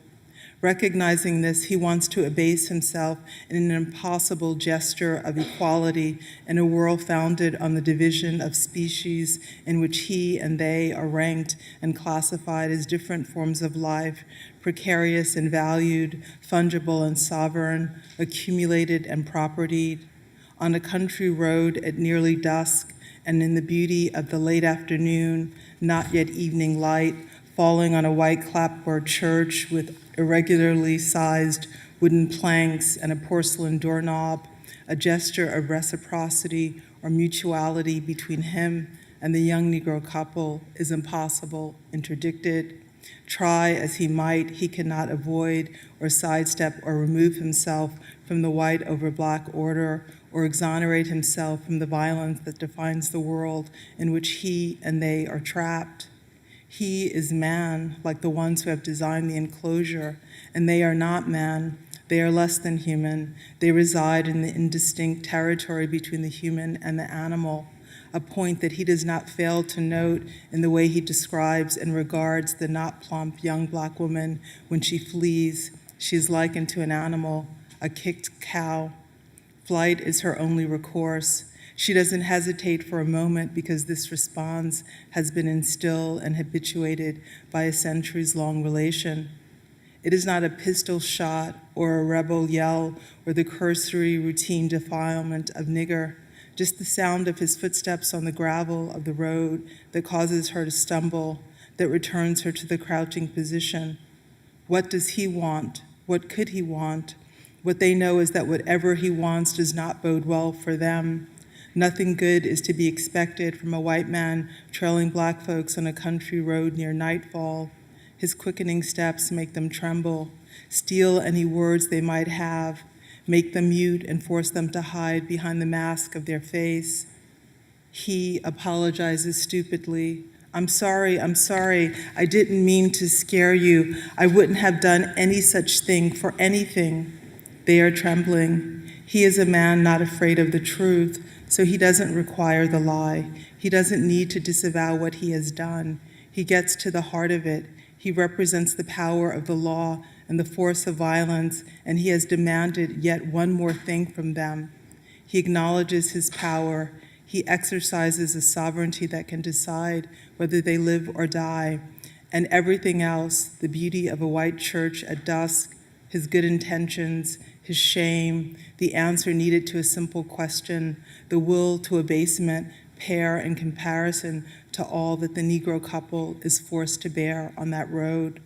Recognizing this, he wants to abase himself in an impossible gesture of equality in a world founded on the division of species in which he and they are ranked and classified as different forms of life, precarious and valued, fungible and sovereign, accumulated and propertied. On a country road at nearly dusk and in the beauty of the late afternoon, not yet evening light, falling on a white clapboard church with irregularly sized wooden planks and a porcelain doorknob, a gesture of reciprocity or mutuality between him and the young Negro couple is impossible, interdicted. Try as he might, he cannot avoid or sidestep or remove himself from the white over black order or exonerate himself from the violence that defines the world in which he and they are trapped. He is man, like the ones who have designed the enclosure, and they are not man. They are less than human. They reside in the indistinct territory between the human and the animal, a point that he does not fail to note in the way he describes and regards the not plump young black woman when she flees. She is likened to an animal, a kicked cow. Flight is her only recourse. She doesn't hesitate for a moment because this response has been instilled and habituated by a centuries-long relation. It is not a pistol shot or a rebel yell or the cursory routine defilement of nigger, just the sound of his footsteps on the gravel of the road that causes her to stumble, that returns her to the crouching position. What does he want? What could he want? What they know is that whatever he wants does not bode well for them. Nothing good is to be expected from a white man trailing black folks on a country road near nightfall. His quickening steps make them tremble, steal any words they might have, make them mute and force them to hide behind the mask of their face. He apologizes stupidly. I'm sorry, I didn't mean to scare you. I wouldn't have done any such thing for anything. They are trembling. He is a man not afraid of the truth, so he doesn't require the lie. He doesn't need to disavow what he has done. He gets to the heart of it. He represents the power of the law and the force of violence, and he has demanded yet one more thing from them. He acknowledges his power. He exercises a sovereignty that can decide whether they live or die. And everything else, the beauty of a white church at dusk, his good intentions, his shame, the answer needed to a simple question, the will to abasement, pale in comparison to all that the Negro couple is forced to bear on that road.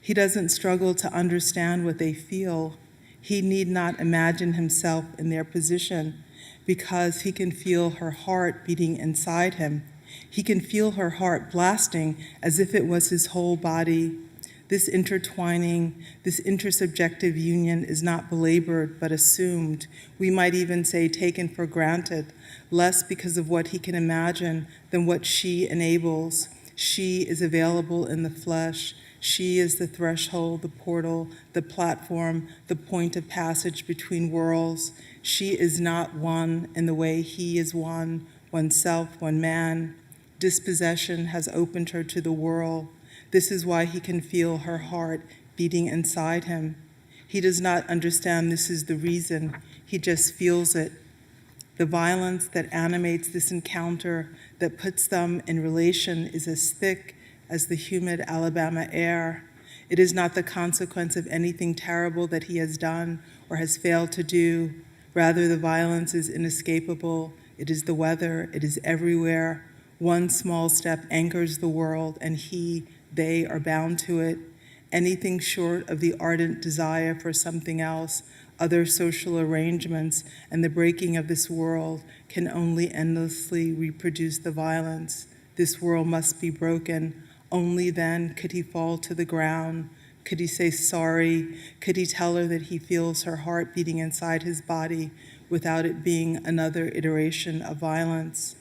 He doesn't struggle to understand what they feel. He need not imagine himself in their position because he can feel her heart beating inside him. He can feel her heart blasting as if it was his whole body. This intertwining, this intersubjective union is not belabored but assumed. We might even say taken for granted, less because of what he can imagine than what she enables. She is available in the flesh. She is the threshold, the portal, the platform, the point of passage between worlds. She is not one in the way he is one, oneself, one man. Dispossession has opened her to the world. This is why he can feel her heart beating inside him. He does not understand this is the reason. He just feels it. The violence that animates this encounter, that puts them in relation, is as thick as the humid Alabama air. It is not the consequence of anything terrible that he has done or has failed to do. Rather, the violence is inescapable. It is the weather. It is everywhere. One small step anchors the world, and they are bound to it. Anything short of the ardent desire for something else, other social arrangements, and the breaking of this world can only endlessly reproduce the violence. This world must be broken. Only then could he fall to the ground. Could he say sorry? Could he tell her that he feels her heart beating inside his body without it being another iteration of violence?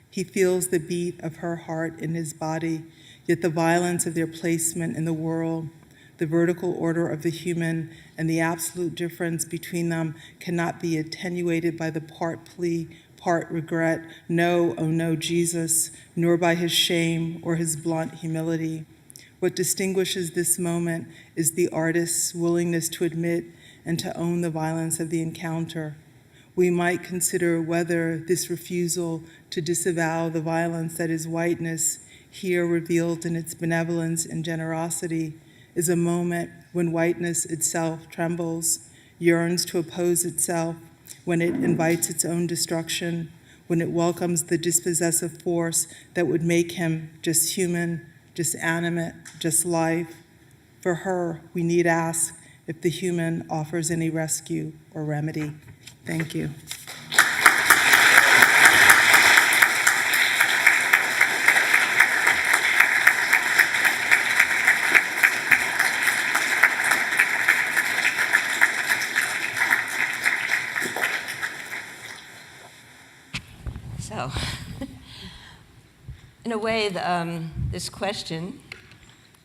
He feels the beat of her heart in his body, yet the violence of their placement in the world, the vertical order of the human, and the absolute difference between them cannot be attenuated by the part plea part regret, no, oh no, Jesus, nor by his shame or his blunt humility. What distinguishes this moment is the artist's willingness to admit and to own the violence of the encounter. We might consider whether this refusal to disavow the violence that is whiteness, here revealed in its benevolence and generosity, is a moment when whiteness itself trembles, yearns to oppose itself, when it invites its own destruction, when it welcomes the dispossessive force that would make him just human, just animate, just life. For her, we need ask if the human offers any rescue or remedy. Thank you. So, in a way, this question,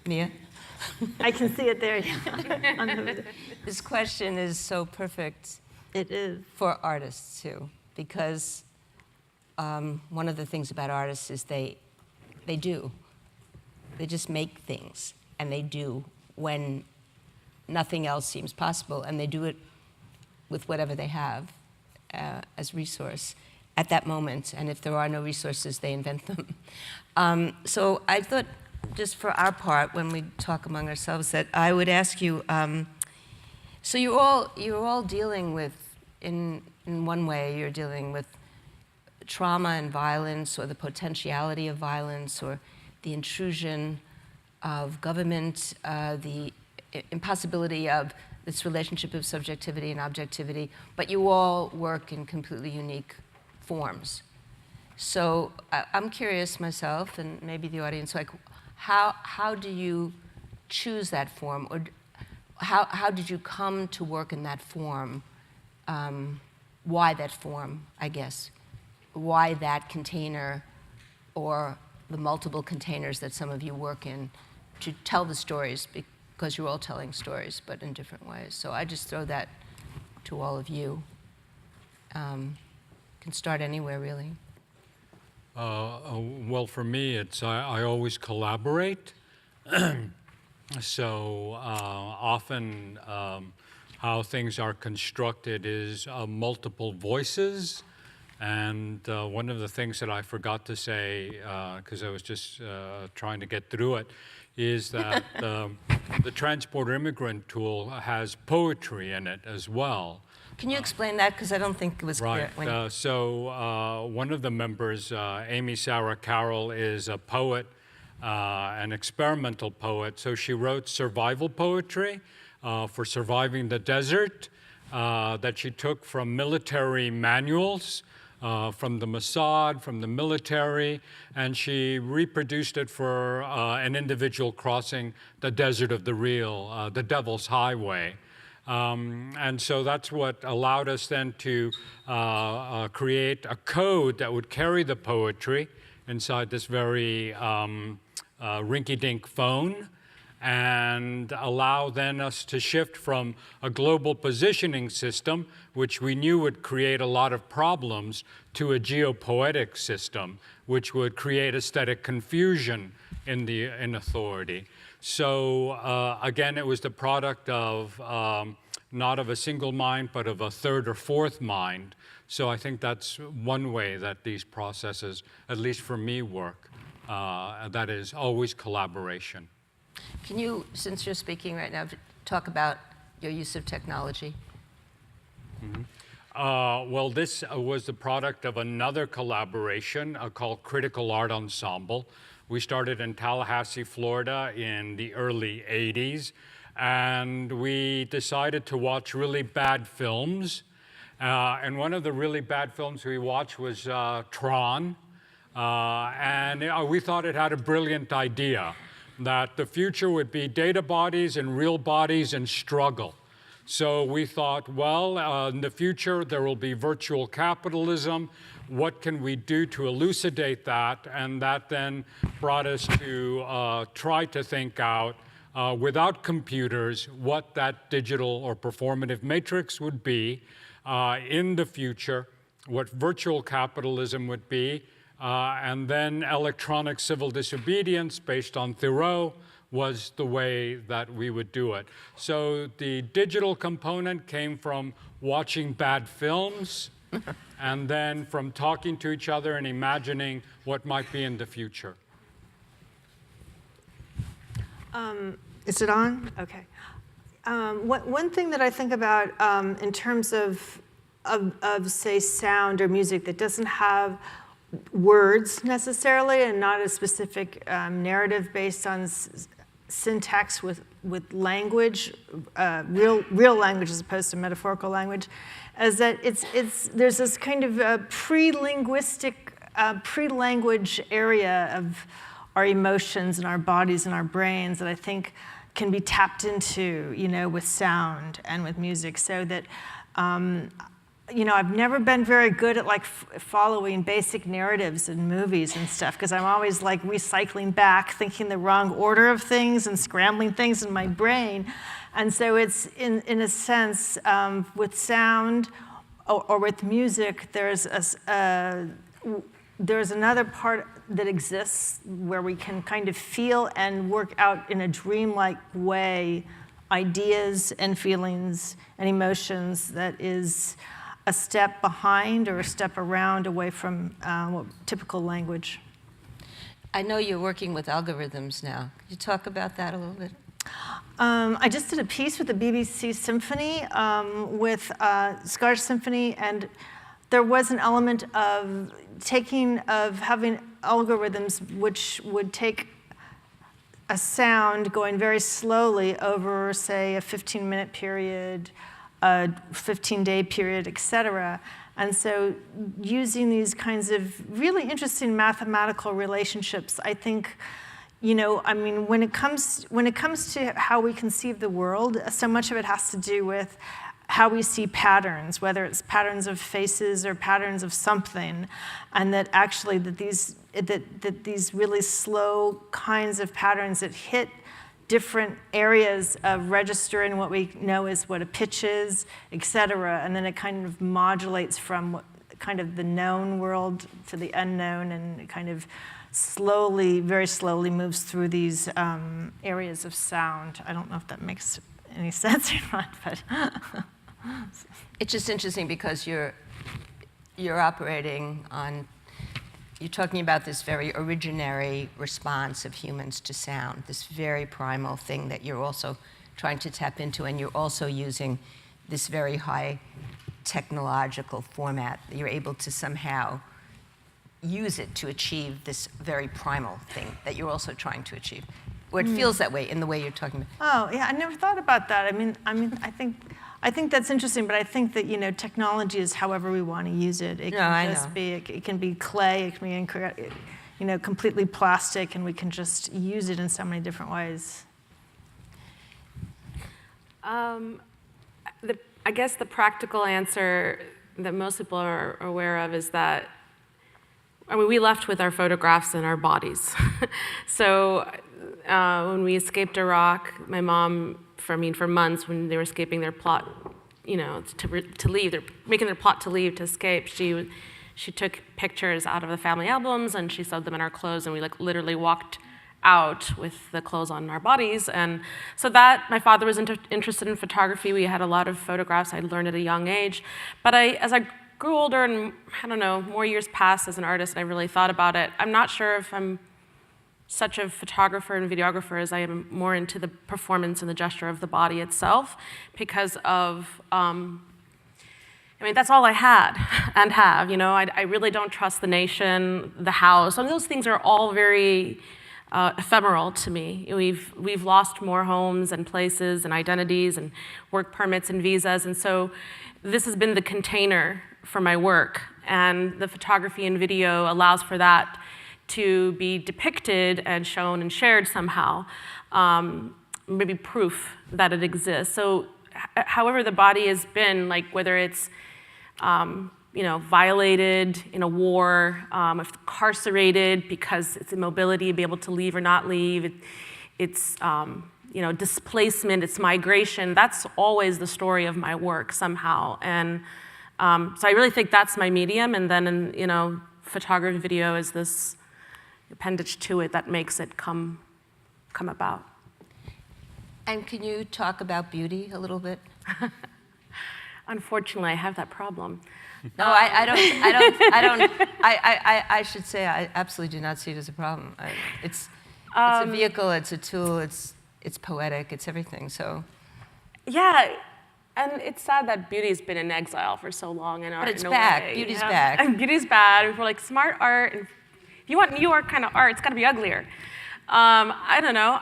Miya? I can see it there. This question is so perfect. It is. For artists, too, because one of the things about artists is they do. They just make things, and they do when nothing else seems possible, and they do it with whatever they have as resource at that moment, and if there are no resources, they invent them. So I thought, just for our part, when we talk among ourselves, that I would ask you, so you're all dealing with, in one way, you're dealing with trauma and violence, or the potentiality of violence, or the intrusion of government, the impossibility of this relationship of subjectivity and objectivity, but you all work in completely unique forms. So I'm curious myself, and maybe the audience, like, how do you choose that form, or how did you come to work in that form? Why that form, I guess? Why that container, or the multiple containers that some of you work in, to tell the stories, because you're all telling stories, but in different ways. So I just throw that to all of you. Can start anywhere, really. Well, for me, it's I always collaborate. So often how things are constructed is multiple voices. And one of the things that I forgot to say, because I was just trying to get through it, is that the transporter immigrant tool has poetry in it as well. Can you explain that? Because I don't think it was clear. Right. So one of the members, Amy Sarah Carroll, is a poet, an experimental poet. So she wrote survival poetry for surviving the desert that she took from military manuals, from the Mossad, from the military, and she reproduced it for an individual crossing the desert of the real, the Devil's Highway. And so that's what allowed us then to create a code that would carry the poetry inside this very rinky-dink phone, and allow then us to shift from a global positioning system, which we knew would create a lot of problems, to a geopoetic system, which would create aesthetic confusion in authority. So again, it was the product of not of a single mind, but of a third or fourth mind. So I think that's one way that these processes, at least for me, work. That is always collaboration. Can you, since you're speaking right now, talk about your use of technology? Mm-hmm. Well, this was the product of another collaboration called Critical Art Ensemble. We started in Tallahassee, Florida in the early 80s, and we decided to watch really bad films. And one of the really bad films we watched was Tron. And we thought it had a brilliant idea, that the future would be data bodies and real bodies and struggle. So we thought, well, in the future, there will be virtual capitalism. What can we do to elucidate that? And that then brought us to try to think out, without computers, what that digital or performative matrix would be in the future, what virtual capitalism would be, and then electronic civil disobedience based on Thoreau was the way that we would do it. So the digital component came from watching bad films and then from talking to each other and imagining what might be in the future. Is it on? Okay. One thing that I think about in terms of say sound or music that doesn't have words necessarily and not a specific narrative based on syntax with language, real language as opposed to metaphorical language, is that there's this kind of pre-linguistic, pre-language area of our emotions and our bodies and our brains that I think can be tapped into, with sound and with music, so that, I've never been very good at following basic narratives in movies and stuff, because I'm always recycling back, thinking the wrong order of things and scrambling things in my brain. And so it's, in a sense, with sound or with music, there's another part that exists where we can kind of feel and work out in a dreamlike way ideas and feelings and emotions that is a step behind or a step around away from typical language. I know you're working with algorithms now. Could you talk about that a little bit? I just did a piece with the BBC Symphony, with Scottish Symphony, and there was an element of having algorithms which would take a sound going very slowly over, say, a 15-minute period, a 15-day period, et cetera. And so using these kinds of really interesting mathematical relationships, I think, when it comes to how we conceive the world, so much of it has to do with how we see patterns, whether it's patterns of faces or patterns of something, and that actually that these really slow kinds of patterns that hit different areas of register and what we know is what a pitch is, et cetera, and then it kind of modulates from kind of the known world to the unknown, and it kind of slowly, very slowly moves through these areas of sound. I don't know if that makes any sense or not, but. It's just interesting because you're operating on, you're talking about this very originary response of humans to sound, this very primal thing that you're also trying to tap into, and you're also using this very high technological format that you're able to somehow use it to achieve this very primal thing that you're also trying to achieve. Or it feels that way in the way you're talking about. Oh, yeah, I never thought about that. I think that's interesting, but I think that, technology is however we want to use it. It can just be, it can be clay, it can be, completely plastic, and we can just use it in so many different ways. I guess the practical answer that most people are aware of is that, we left with our photographs and our bodies. So when we escaped Iraq, my mom, for months when they were escaping their plot, to leave, they're making their plot to leave, to escape, she took pictures out of the family albums and she sewed them in our clothes, and we literally walked out with the clothes on our bodies. And so that, my father was interested in photography. We had a lot of photographs I'd learned at a young age. But as I grew older and, more years passed as an artist, and I really thought about it, I'm not sure if I'm such a photographer and videographer as I am more into the performance and the gesture of the body itself, because of, that's all I had and have. I really don't trust the nation, the house. Those things are all very ephemeral to me. We've lost more homes and places and identities and work permits and visas, and so this has been the container for my work, and the photography and video allows for that to be depicted and shown and shared somehow, maybe proof that it exists. So however the body has been, whether it's violated in a war, if incarcerated because it's immobility, be able to leave or not leave, it's displacement, it's migration, that's always the story of my work somehow. And So I really think that's my medium, and then, photography, video is this appendage to it that makes it come about. And can you talk about beauty a little bit? Unfortunately, I have that problem. No, I should say I absolutely do not see it as a problem. It's a vehicle, it's a tool, it's poetic, it's everything, so. Yeah, and it's sad that beauty's been in exile for so long in art. But it's back, beauty's back. And beauty's bad, we're like, smart art, and if you want new art kind of art, it's gotta be uglier. I don't know,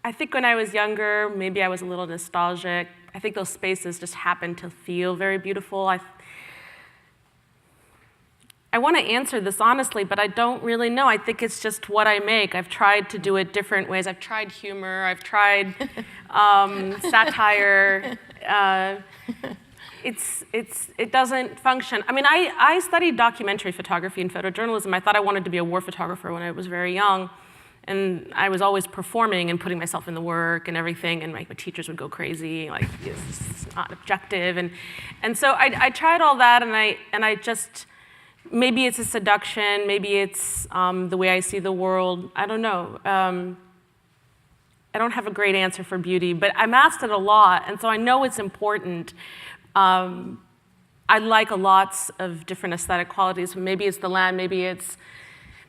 I think when I was younger, maybe I was a little nostalgic. I think those spaces just happened to feel very beautiful. I want to answer this honestly, but I don't really know. I think it's just what I make. I've tried to do it different ways. I've tried humor. I've tried satire. It doesn't function. I mean, I studied documentary photography and photojournalism. I thought I wanted to be a war photographer when I was very young. And I was always performing and putting myself in the work and everything, and my teachers would go crazy, like, it's not objective. And so I tried all that, and I just, maybe it's a seduction, maybe it's the way I see the world, I don't know. I don't have a great answer for beauty, but I'm asked it a lot, and so I know it's important. I like lots of different aesthetic qualities. Maybe it's the land, maybe it's,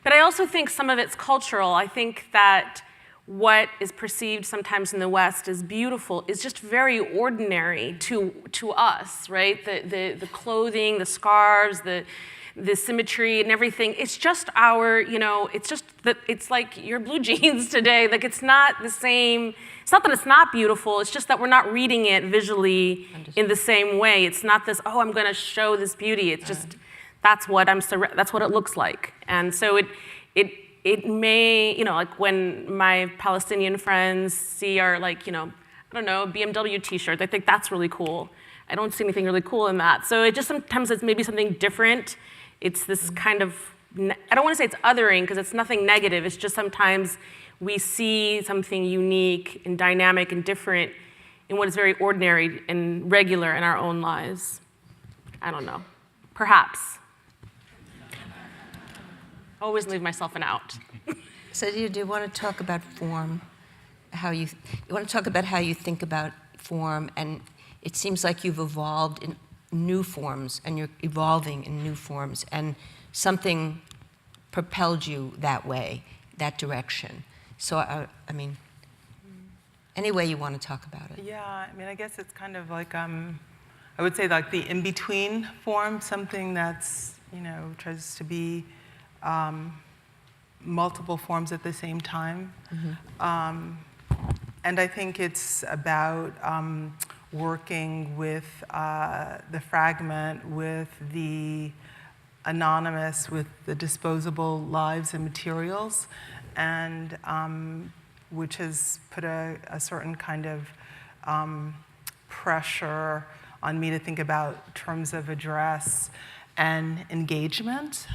but I also think some of it's cultural. I think that what is perceived sometimes in the West as beautiful is just very ordinary to us, right? The clothing, the scarves, the symmetry and everything. It's just our, it's just that it's like your blue jeans today. Like, it's not the same. It's not that it's not beautiful. It's just that we're not reading it visually in the same way. It's not this, oh, I'm going to show this beauty. It's just, that's what it looks like. And so it may, like when my Palestinian friends see our, like, I don't know, BMW t-shirt, I think that's really cool. I don't see anything really cool in that. So it just sometimes it's maybe something different. It's this kind of, I don't want to say it's othering because it's nothing negative. It's just sometimes we see something unique and dynamic and different in what is very ordinary and regular in our own lives. I don't know. Perhaps. Always leave myself an out. Saidiya, do you want to talk about form? You want to talk about how you think about form, and it seems like you've evolved in new forms, and you're evolving in new forms, and something propelled you that way, that direction. So, I mean, any way you want to talk about it. Yeah, I mean, I guess it's kind of like, I would say like the in-between form, something that's, tries to be multiple forms at the same time. Mm-hmm. And I think it's about working with the fragment, with the anonymous, with the disposable lives and materials, and which has put a certain kind of pressure on me to think about terms of address and engagement.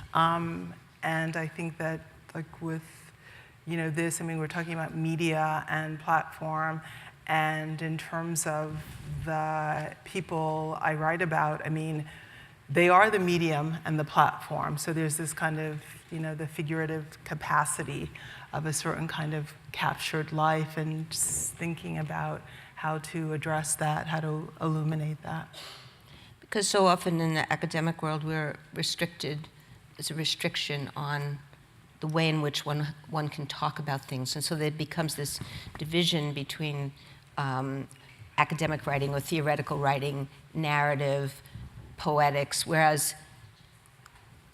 And I think that, like, with this, I mean, we're talking about media and platform, and in terms of the people I write about, I mean, they are the medium and the platform. So there's this kind of, the figurative capacity of a certain kind of captured life, and just thinking about how to address that, how to illuminate that. Because so often in the academic world, we're restricted. There's a restriction on the way in which one can talk about things. And so there becomes this division between academic writing or theoretical writing, narrative, poetics, whereas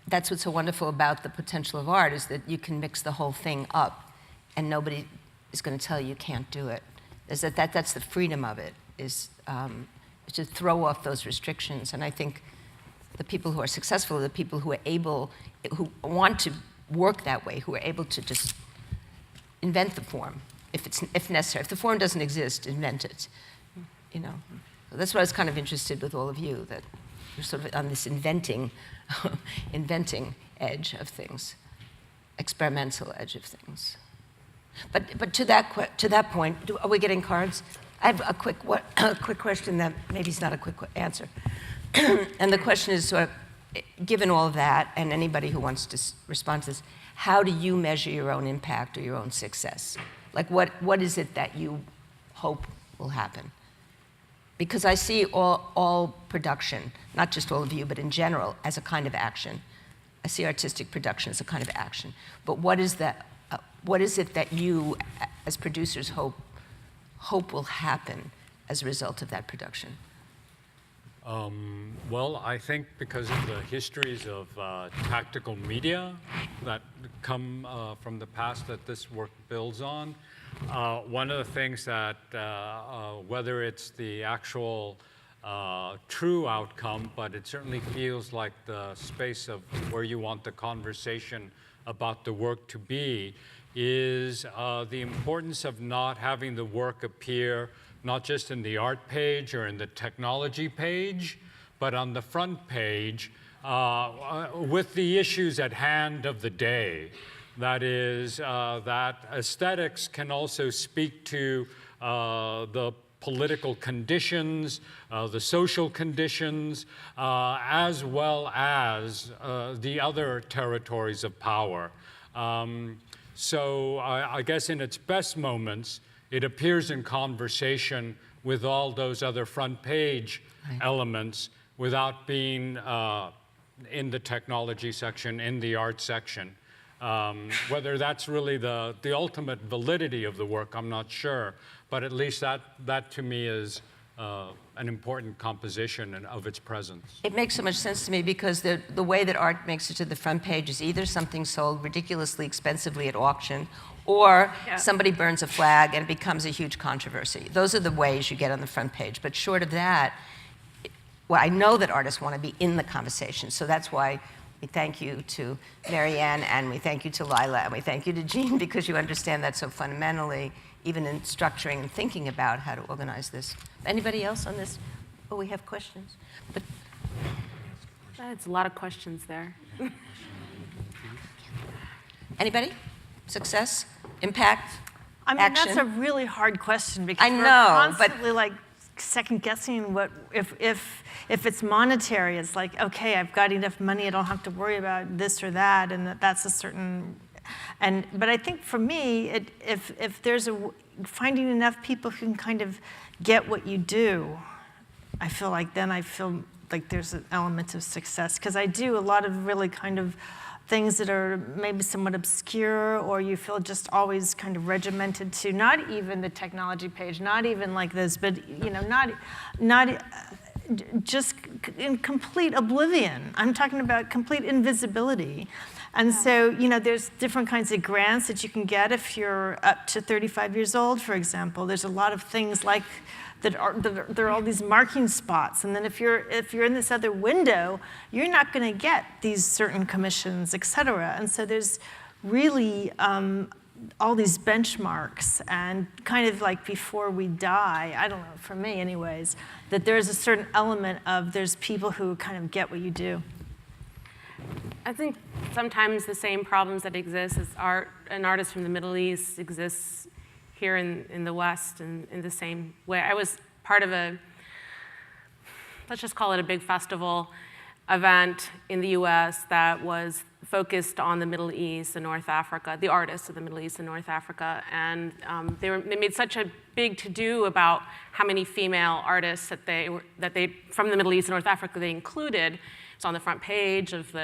that's what's so wonderful about the potential of art, is that you can mix the whole thing up and nobody is going to tell you can't do it. Is that's the freedom of it, is to throw off those restrictions. And I think the people who are successful are the people who are able, who want to work that way, who are able to just invent the form, if necessary. If the form doesn't exist, invent it. So that's what I was kind of interested with all of you, that you're sort of on this inventing edge of things, experimental edge of things. But to that point, are we getting cards? I have a quick question that maybe is not a quick answer. And the question is sort of, given all of that, and anybody who wants to respond to this, how do you measure your own impact or your own success? Like what is it that you hope will happen? Because I see all production, not just all of you, but in general, as a kind of action. I see artistic production as a kind of action. But what is it that you, as producers, hope will happen as a result of that production? Well, I think because of the histories of tactical media that come from the past that this work builds on, one of the things that, whether it's the actual true outcome, but it certainly feels like the space of where you want the conversation about the work to be, is the importance of not having the work appear not just in the art page or in the technology page, but on the front page with the issues at hand of the day. That is, that aesthetics can also speak to the political conditions, the social conditions, as well as the other territories of power. So I guess in its best moments, it appears in conversation with all those other front page elements without being in the technology section, in the art section. Whether that's really the ultimate validity of the work, I'm not sure. But at least that to me is an important composition of its presence. It makes so much sense to me because the way that art makes it to the front page is either something sold ridiculously expensively at auction, or somebody burns a flag and it becomes a huge controversy. Those are the ways you get on the front page. But short of that, well, I know that artists want to be in the conversation, so that's why we thank you to Marianne, and we thank you to Lila, and we thank you to Jean, because you understand that so fundamentally, even in structuring and thinking about how to organize this. Anybody else on this? Oh, we have questions. But That's a lot of questions there. anybody? Success? Impact? I mean, action? that's a really hard question because I know, we're but- constantly like second guessing what if it's monetary, it's like, okay, I've got enough money, I don't have to worry about this or that, and that's a certain. But I think for me, if there's finding enough people who can kind of get what you do, I feel like there's an element of success, because I do a lot of really kind of things that are maybe somewhat obscure, or you feel just always kind of regimented to not even the technology page, not even like this, but not just in complete oblivion. I'm talking about complete invisibility. And so, there's different kinds of grants that you can get if you're up to 35 years old, for example. There's a lot of things like there are all these marking spots, and then if you're in this other window, you're not going to get these certain commissions, et cetera. And so there's really all these benchmarks, and kind of like before we die, I don't know, for me anyways, that there's a certain element of there's people who kind of get what you do. I think sometimes the same problems that exist as an artist from the Middle East exists here in the West in the same way. I was part of let's just call it a big festival event in the US that was focused on the Middle East and North Africa, the artists of the Middle East and North Africa. And they made such a big to-do about how many female artists that they from the Middle East and North Africa they included. It's on the front page of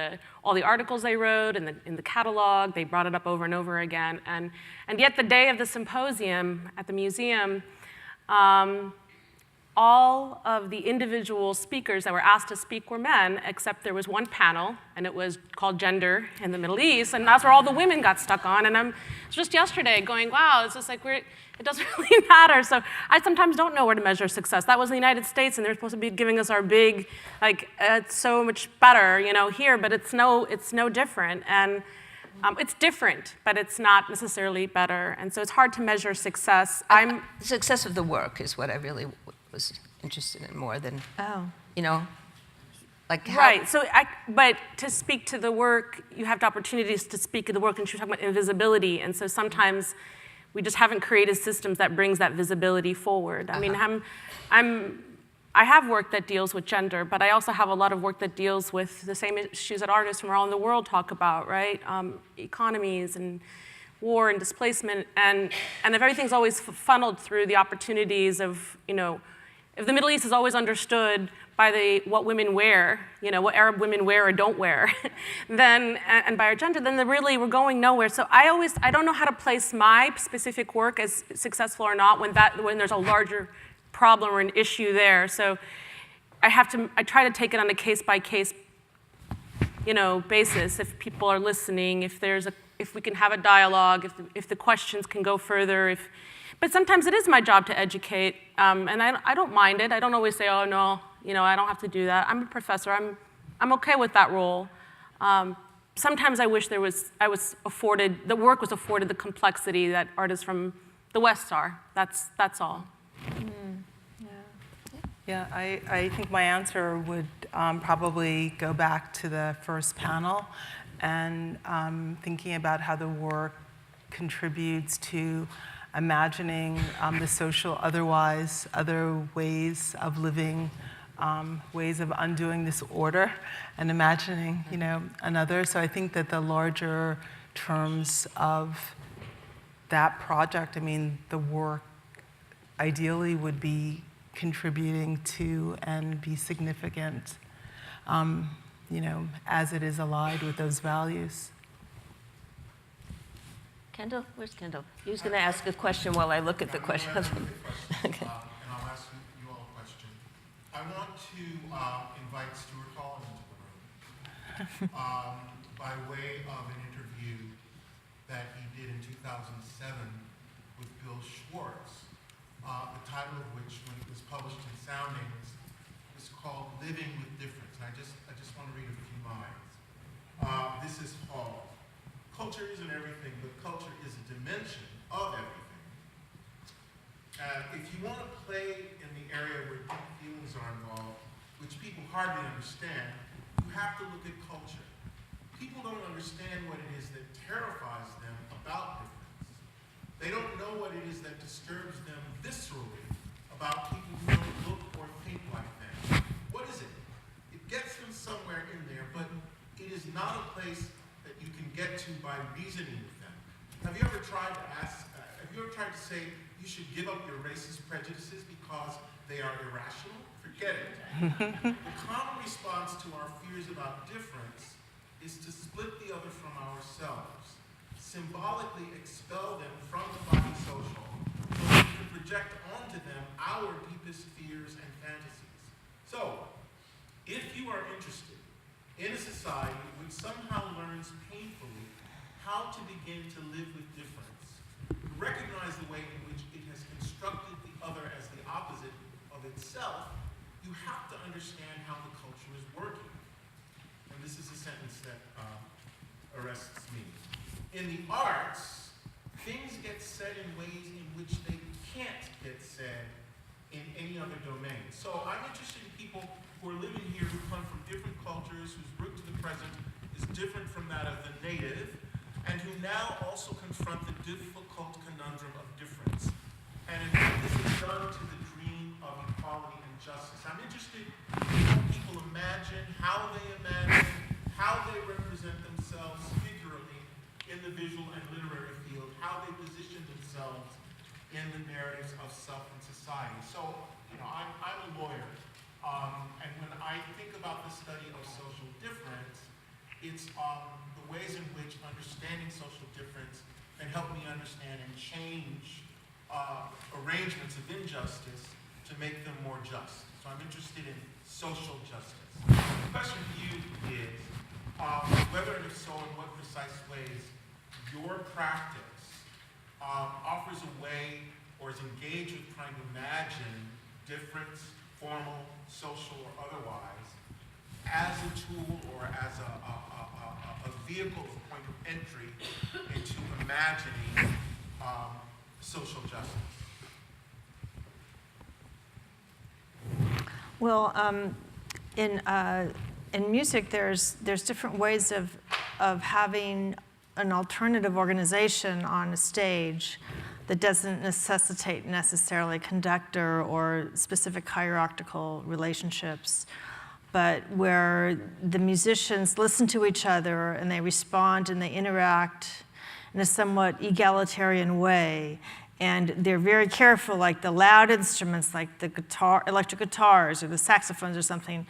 all the articles they wrote in the catalog. They brought it up over and over again. And yet the day of the symposium at the museum, all of the individual speakers that were asked to speak were men, except there was one panel, and it was called Gender in the Middle East, and that's where all the women got stuck on. And I was just yesterday going, wow, it's just like it doesn't really matter. So I sometimes don't know where to measure success. That was the United States, and they're supposed to be giving us our big, it's so much better, here, but it's no different. And it's different, but it's not necessarily better. And so it's hard to measure success. The success of the work is what I really was interested in more than, like how. Right, but to speak to the work, you have opportunities to speak to the work, and you're talking about invisibility, and so sometimes we just haven't created systems that brings that visibility forward. I mean, I have work that deals with gender, but I also have a lot of work that deals with the same issues that artists from around the world talk about, right? Economies and war and displacement, and if everything's always funneled through the opportunities of, if the Middle East is always understood by what women wear, what Arab women wear or don't wear, then, and by our gender, then really we're going nowhere. So I don't know how to place my specific work as successful or not when there's a larger problem or an issue there. So I try to take it on a case-by-case, basis. If people are listening, if we can have a dialogue, if the questions can go further, but sometimes it is my job to educate, and I don't mind it. I don't always say, oh no, I don't have to do that. I'm a professor. I'm okay with that role. Sometimes I wish the work was afforded the complexity that artists from the West are. That's all. Yeah, I think my answer would probably go back to the first panel and thinking about how the work contributes to imagining the social otherwise, other ways of living, ways of undoing this order, and imagining, another. So I think that the larger terms of that project, the work ideally would be contributing to and be significant, as it is allied with those values. Kendall, where's Kendall? He was going to ask a question while I look at the question. Okay. And I'll ask you all a question. I want to invite Stuart Hall into the room by way of an interview that he did in 2007 with Bill Schwartz, the title of which, when it was published in Soundings, is called Living with Difference. And I just want to read a few lines. This is Hall. Culture isn't everything, but culture is a dimension of everything. If you want to play in the area where deep feelings are involved, which people hardly understand, you have to look at culture. People don't understand what it is that terrifies them about difference. They don't know what it is that disturbs them viscerally about people who don't look or think like them. What is it? It gets them somewhere in there, but it is not a place that you can get to by reasoning with them. Have you ever tried to say you should give up your racist prejudices because they are irrational? Forget it. The common response to our fears about difference is to split the other from ourselves, symbolically expel them from the body social, so we can project onto them our deepest fears and fantasies. So, if you are interested in a society which somehow learns painfully how to begin to live with difference, recognize the way in which it has constructed the other as the opposite of itself, you have to understand how the culture is working. And this is a sentence that arrests me. In the arts, things get said in ways in which they can't get said in any other domain. So I'm interested in people who are living here who come from different cultures, whose route to the present is different from that of the native, and who now also confront the difficult conundrum of difference. And in fact, this is done to the dream of equality and justice. I'm interested in how people imagine, how they represent themselves figuratively in the visual and literary field, how they position themselves in the narratives of self and society. So, I'm a lawyer, and when I think about the study of social difference, it's the ways in which understanding social difference can help me understand and change arrangements of injustice to make them more just. So I'm interested in social justice. The question to you is whether and if so, in what precise ways your practice offers a way or is engaged with trying to imagine difference, formal, social, or otherwise, as a tool or as a vehicle, a point of entry into imagining social justice. Well, in music, there's different ways of having an alternative organization on a stage. that doesn't necessitate necessarily a conductor or specific hierarchical relationships, but where the musicians listen to each other and they respond and they interact in a somewhat egalitarian way. And they're very careful, like the loud instruments, like the guitar, electric guitars or the saxophones or something,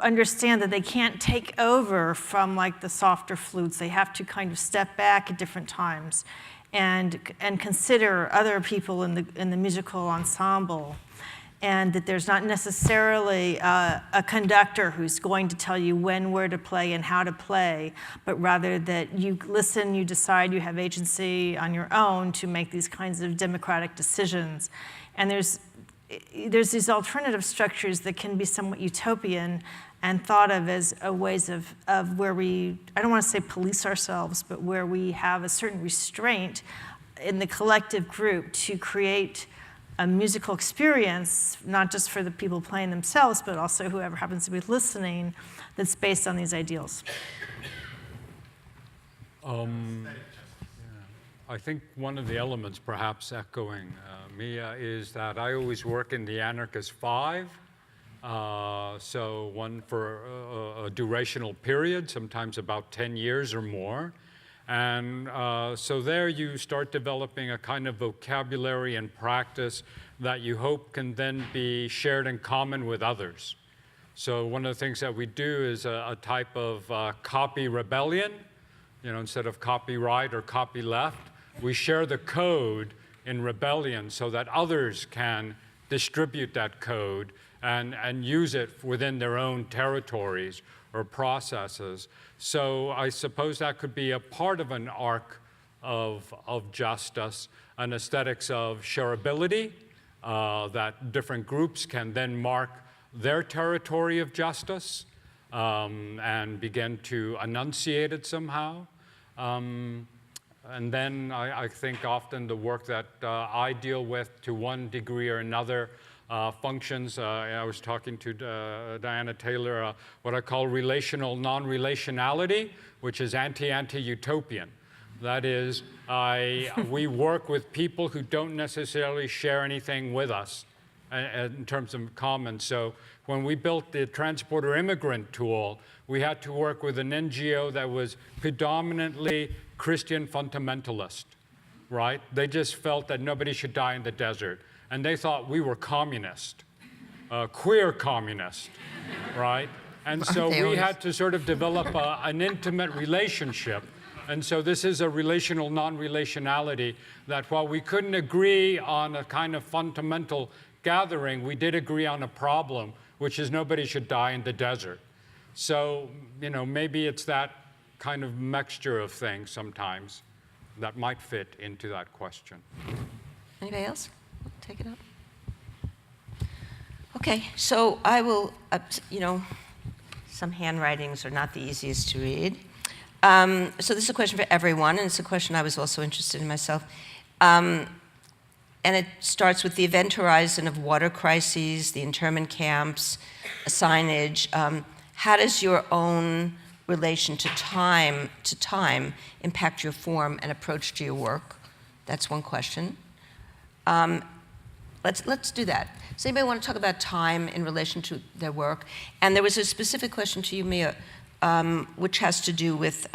understand that they can't take over from like the softer flutes. They have to kind of step back at different times and consider other people in the musical ensemble. And that there's not necessarily a conductor who's going to tell you when, where to play, and how to play, but rather that you listen, you decide, you have agency on your own to make these kinds of democratic decisions. And there's these alternative structures that can be somewhat utopian and thought of as ways of where we, I don't want to say police ourselves, but where we have a certain restraint in the collective group to create a musical experience, not just for the people playing themselves, but also whoever happens to be listening, that's based on these ideals. I think one of the elements, perhaps echoing Miya, is that I always work in the Anarchist 5, so one for a durational period, sometimes about 10 years or more. And so there you start developing a kind of vocabulary and practice that you hope can then be shared in common with others. So one of the things that we do is a type of copy rebellion. Instead of copyright or copyleft, we share the code in rebellion so that others can distribute that code and use it within their own territories or processes. So I suppose that could be a part of an arc of justice, an aesthetics of shareability, that different groups can then mark their territory of justice and begin to enunciate it somehow. And then I think often the work that I deal with to one degree or another functions. I was talking to Diana Taylor, what I call relational non-relationality, which is anti-utopian. That is, we work with people who don't necessarily share anything with us in terms of common. So when we built the transporter immigrant tool, we had to work with an NGO that was predominantly Christian fundamentalist, right? They just felt that nobody should die in the desert. And they thought we were communist, queer communist, right? And so we had to sort of develop an intimate relationship. And so this is a relational non-relationality that while we couldn't agree on a kind of fundamental gathering, we did agree on a problem, which is nobody should die in the desert. So, maybe it's that kind of mixture of things sometimes that might fit into that question. Anybody else? Take it up. Okay, so I will, some handwritings are not the easiest to read. So this is a question for everyone, and it's a question I was also interested in myself. And it starts with the event horizon of water crises, the internment camps, signage. How does your own relation to time impact your form and approach to your work? That's one question. Let's do that. Does anybody want to talk about time in relation to their work? And there was a specific question to you, Miya, which has to do with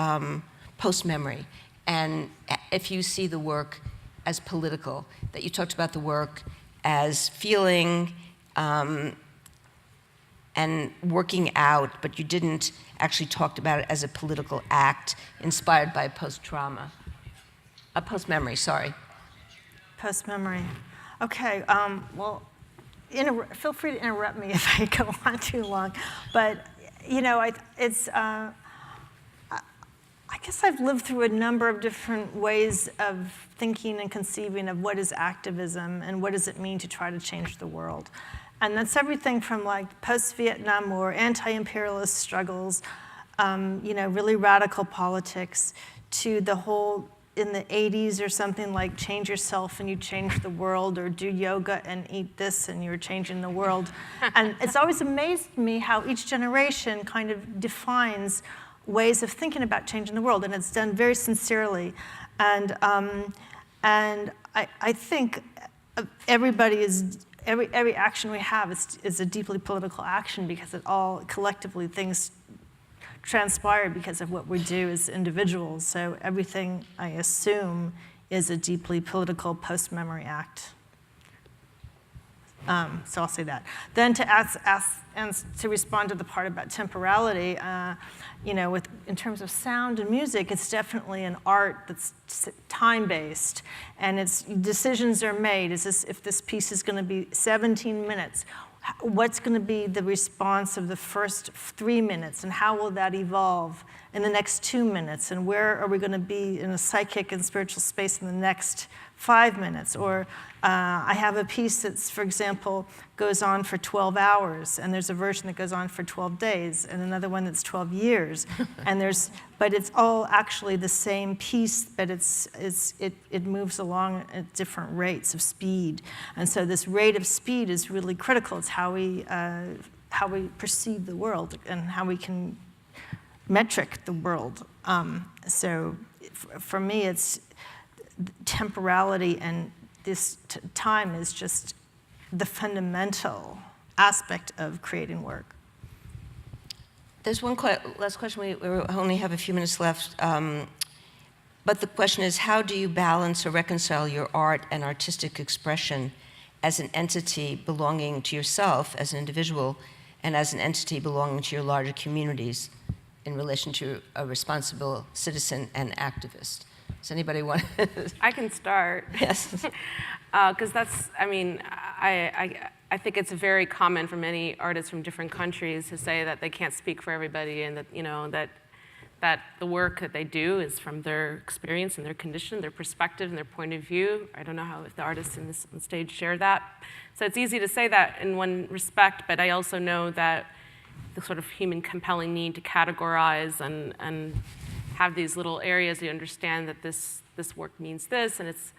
post-memory, and if you see the work as political, that you talked about the work as feeling and working out, but you didn't actually talk about it as a political act inspired by post-trauma. Post-memory, sorry. Post-memory. Okay, well, feel free to interrupt me if I go on too long. But, I guess I've lived through a number of different ways of thinking and conceiving of what is activism and what does it mean to try to change the world. And that's everything from like post-Vietnam War, anti-imperialist struggles, really radical politics, to the whole, in the 80s or something like change yourself and you change the world, or do yoga and eat this and you're changing the world. And it's always amazed me how each generation kind of defines ways of thinking about changing the world, and it's done very sincerely. And And I think everybody is, every action we have is a deeply political action because it all collectively things transpire because of what we do as individuals. So everything, I assume, is a deeply political post-memory act. So I'll say that. Then to ask and to respond to the part about temporality, you know, in terms of sound and music, it's definitely an art that's time-based, and decisions are made. If this piece is going to be 17 minutes, what's going to be the response of the first 3 minutes, and how will that evolve in the next 2 minutes, and where are we going to be in a psychic and spiritual space in the next 5 minutes? Or I have a piece that's, for example, goes on for 12 hours, and there's a version that goes on for 12 days, and another one that's 12 years. But it's all actually the same piece, but it moves along at different rates of speed. And so this rate of speed is really critical. It's how we perceive the world and how we can metric the world. So for me, it's temporality, and this time is just the fundamental aspect of creating work. There's one last question. We only have a few minutes left. But the question is, how do you balance or reconcile your art and artistic expression as an entity belonging to yourself as an individual and as an entity belonging to your larger communities in relation to a responsible citizen and activist? Does anybody want to? I can start. Yes. Because that's, I mean, I think it's very common for many artists from different countries to say that they can't speak for everybody, and that, you know, that the work that they do is from their experience and their condition, their perspective and their point of view. I don't know how if the artists on stage share that. So it's easy to say that in one respect, but I also know that the sort of human compelling need to categorize and have these little areas you understand that this work means this, and it's.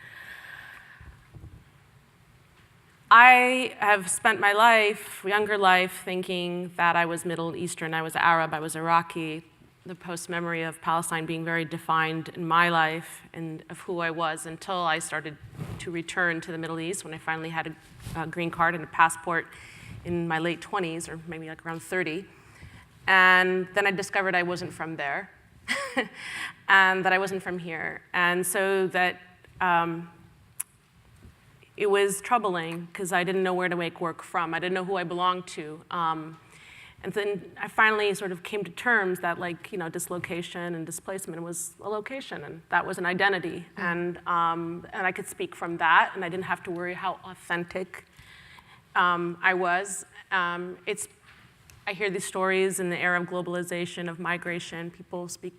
I have spent my life, younger life, thinking that I was Middle Eastern, I was Arab, I was Iraqi, the post-memory of Palestine being very defined in my life and of who I was, until I started to return to the Middle East when I finally had a green card and a passport in my late 20s, or maybe like around 30. And then I discovered I wasn't from there, and that I wasn't from here. And so that it was troubling because I didn't know where to make work from. I didn't know who I belonged to. And then I finally sort of came to terms that, like, you know, dislocation and displacement was a location, and that was an identity. And I could speak from that, and I didn't have to worry how authentic I was. I hear these stories in the era of globalization, of migration. People speak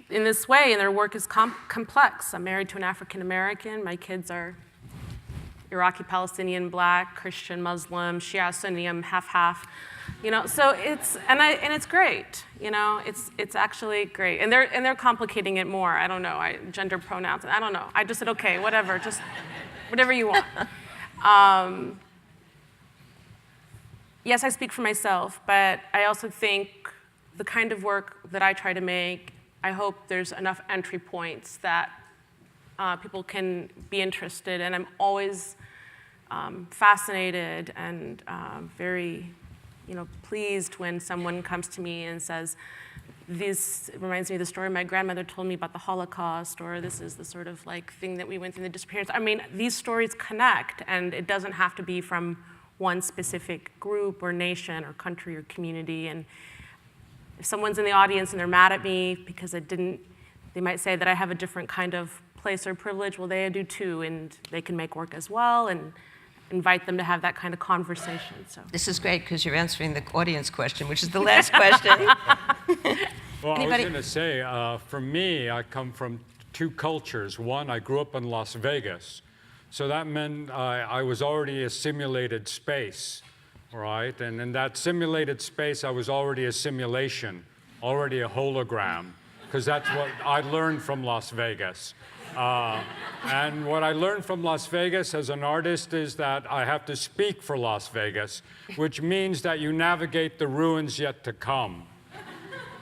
in this way, and their work is complex. I'm married to an African American. My kids are Iraqi, Palestinian, Black, Christian, Muslim, Shia, Sunni. I'm half-half. You know, so it's it's great. You know, it's actually great. And they're complicating it more. I don't know. Gender pronouns. I don't know. I just said okay, whatever. Just whatever you want. Yes, I speak for myself, but I also think the kind of work that I try to make, I hope there's enough entry points that people can be interested, and I'm always fascinated and very, you know, pleased when someone comes to me and says, "This reminds me of the story my grandmother told me about the Holocaust," or "This is the sort of like thing that we went through in the disappearance." I mean, these stories connect, and it doesn't have to be from one specific group or nation or country or community. And if someone's in the audience and they're mad at me because they might say that I have a different kind of place or privilege. Well, they do too, and they can make work as well, and invite them to have that kind of conversation. So This is great because you're answering the audience question, which is the last question. Well, Anybody? I was going to say, for me, I come from two cultures. One, I grew up in Las Vegas. So that meant I was already a simulated space, right? And in that simulated space, I was already a simulation, already a hologram, because that's what I learned from Las Vegas. And what I learned from Las Vegas as an artist is that I have to speak for Las Vegas, which means that you navigate the ruins yet to come.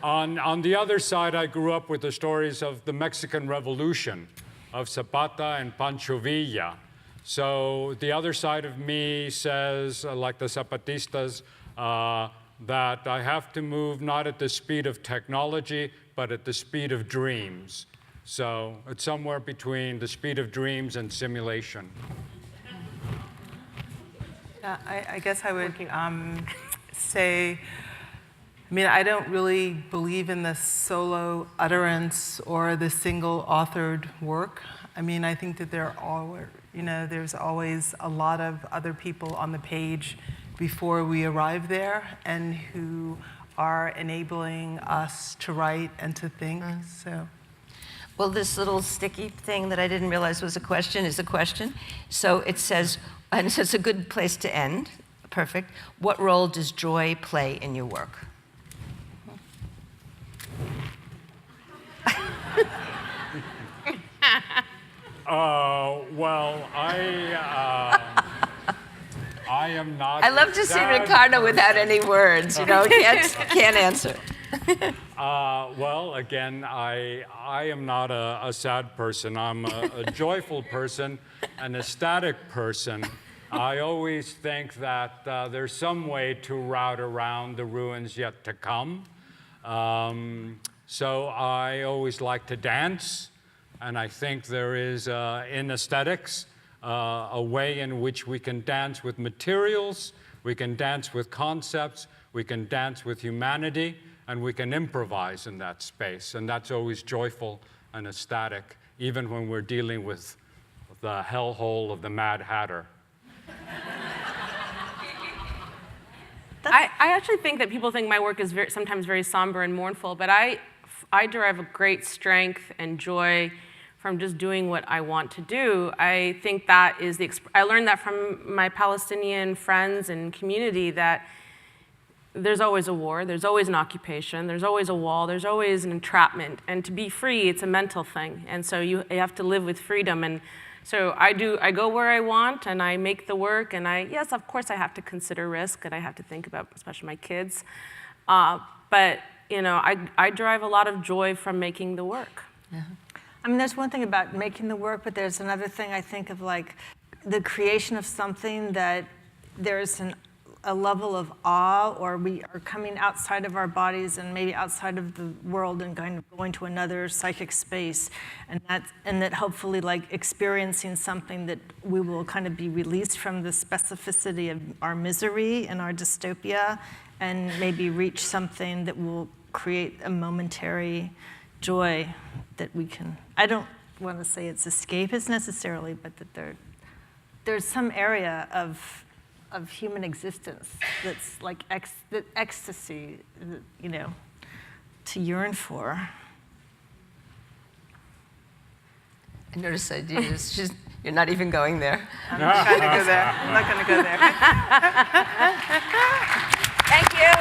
On the other side, I grew up with the stories of the Mexican Revolution, of Zapata and Pancho Villa. So the other side of me says, like the Zapatistas, that I have to move not at the speed of technology, but at the speed of dreams. So it's somewhere between the speed of dreams and simulation. Yeah, I guess I would say, I mean, I don't really believe in the solo utterance or the single authored work. I mean, I think that there's always a lot of other people on the page before we arrive there and who are enabling us to write and to think, so. Well, this little sticky thing that I didn't realize was a question is a question. So it says, and so it's a good place to end. Perfect. What role does joy play in your work? Well, I am not. I love to see Ricardo without any words, can't answer. Well, again, I am not a sad person. I'm a joyful person, an ecstatic person. I always think that there's some way to route around the ruins yet to come. So I always like to dance, and I think there is, in aesthetics, a way in which we can dance with materials, we can dance with concepts, we can dance with humanity, and we can improvise in that space. And that's always joyful and ecstatic, even when we're dealing with the hellhole of the Mad Hatter. I actually think that people think my work is sometimes very somber and mournful, but I derive a great strength and joy from just doing what I want to do. I think that is I learned that from my Palestinian friends and community, that there's always a war, there's always an occupation, there's always a wall, there's always an entrapment. And to be free, it's a mental thing. And so you have to live with freedom. And so I go where I want and I make the work, and yes, of course I have to consider risk and I have to think about, especially my kids. But I derive a lot of joy from making the work. Yeah. I mean, there's one thing about making the work, but there's another thing I think of, like the creation of something that there's a level of awe, or we are coming outside of our bodies and maybe outside of the world and kind of going to another psychic space, and that hopefully, like, experiencing something that we will kind of be released from the specificity of our misery and our dystopia, and maybe reach something that will create a momentary joy that we can. I don't want to say it's escapist necessarily, but that there's some area of human existence that's like ecstasy, to yearn for. I noticed Saidiya, you're not even going there. I'm not going to go there. I'm not going to go there. Thank you.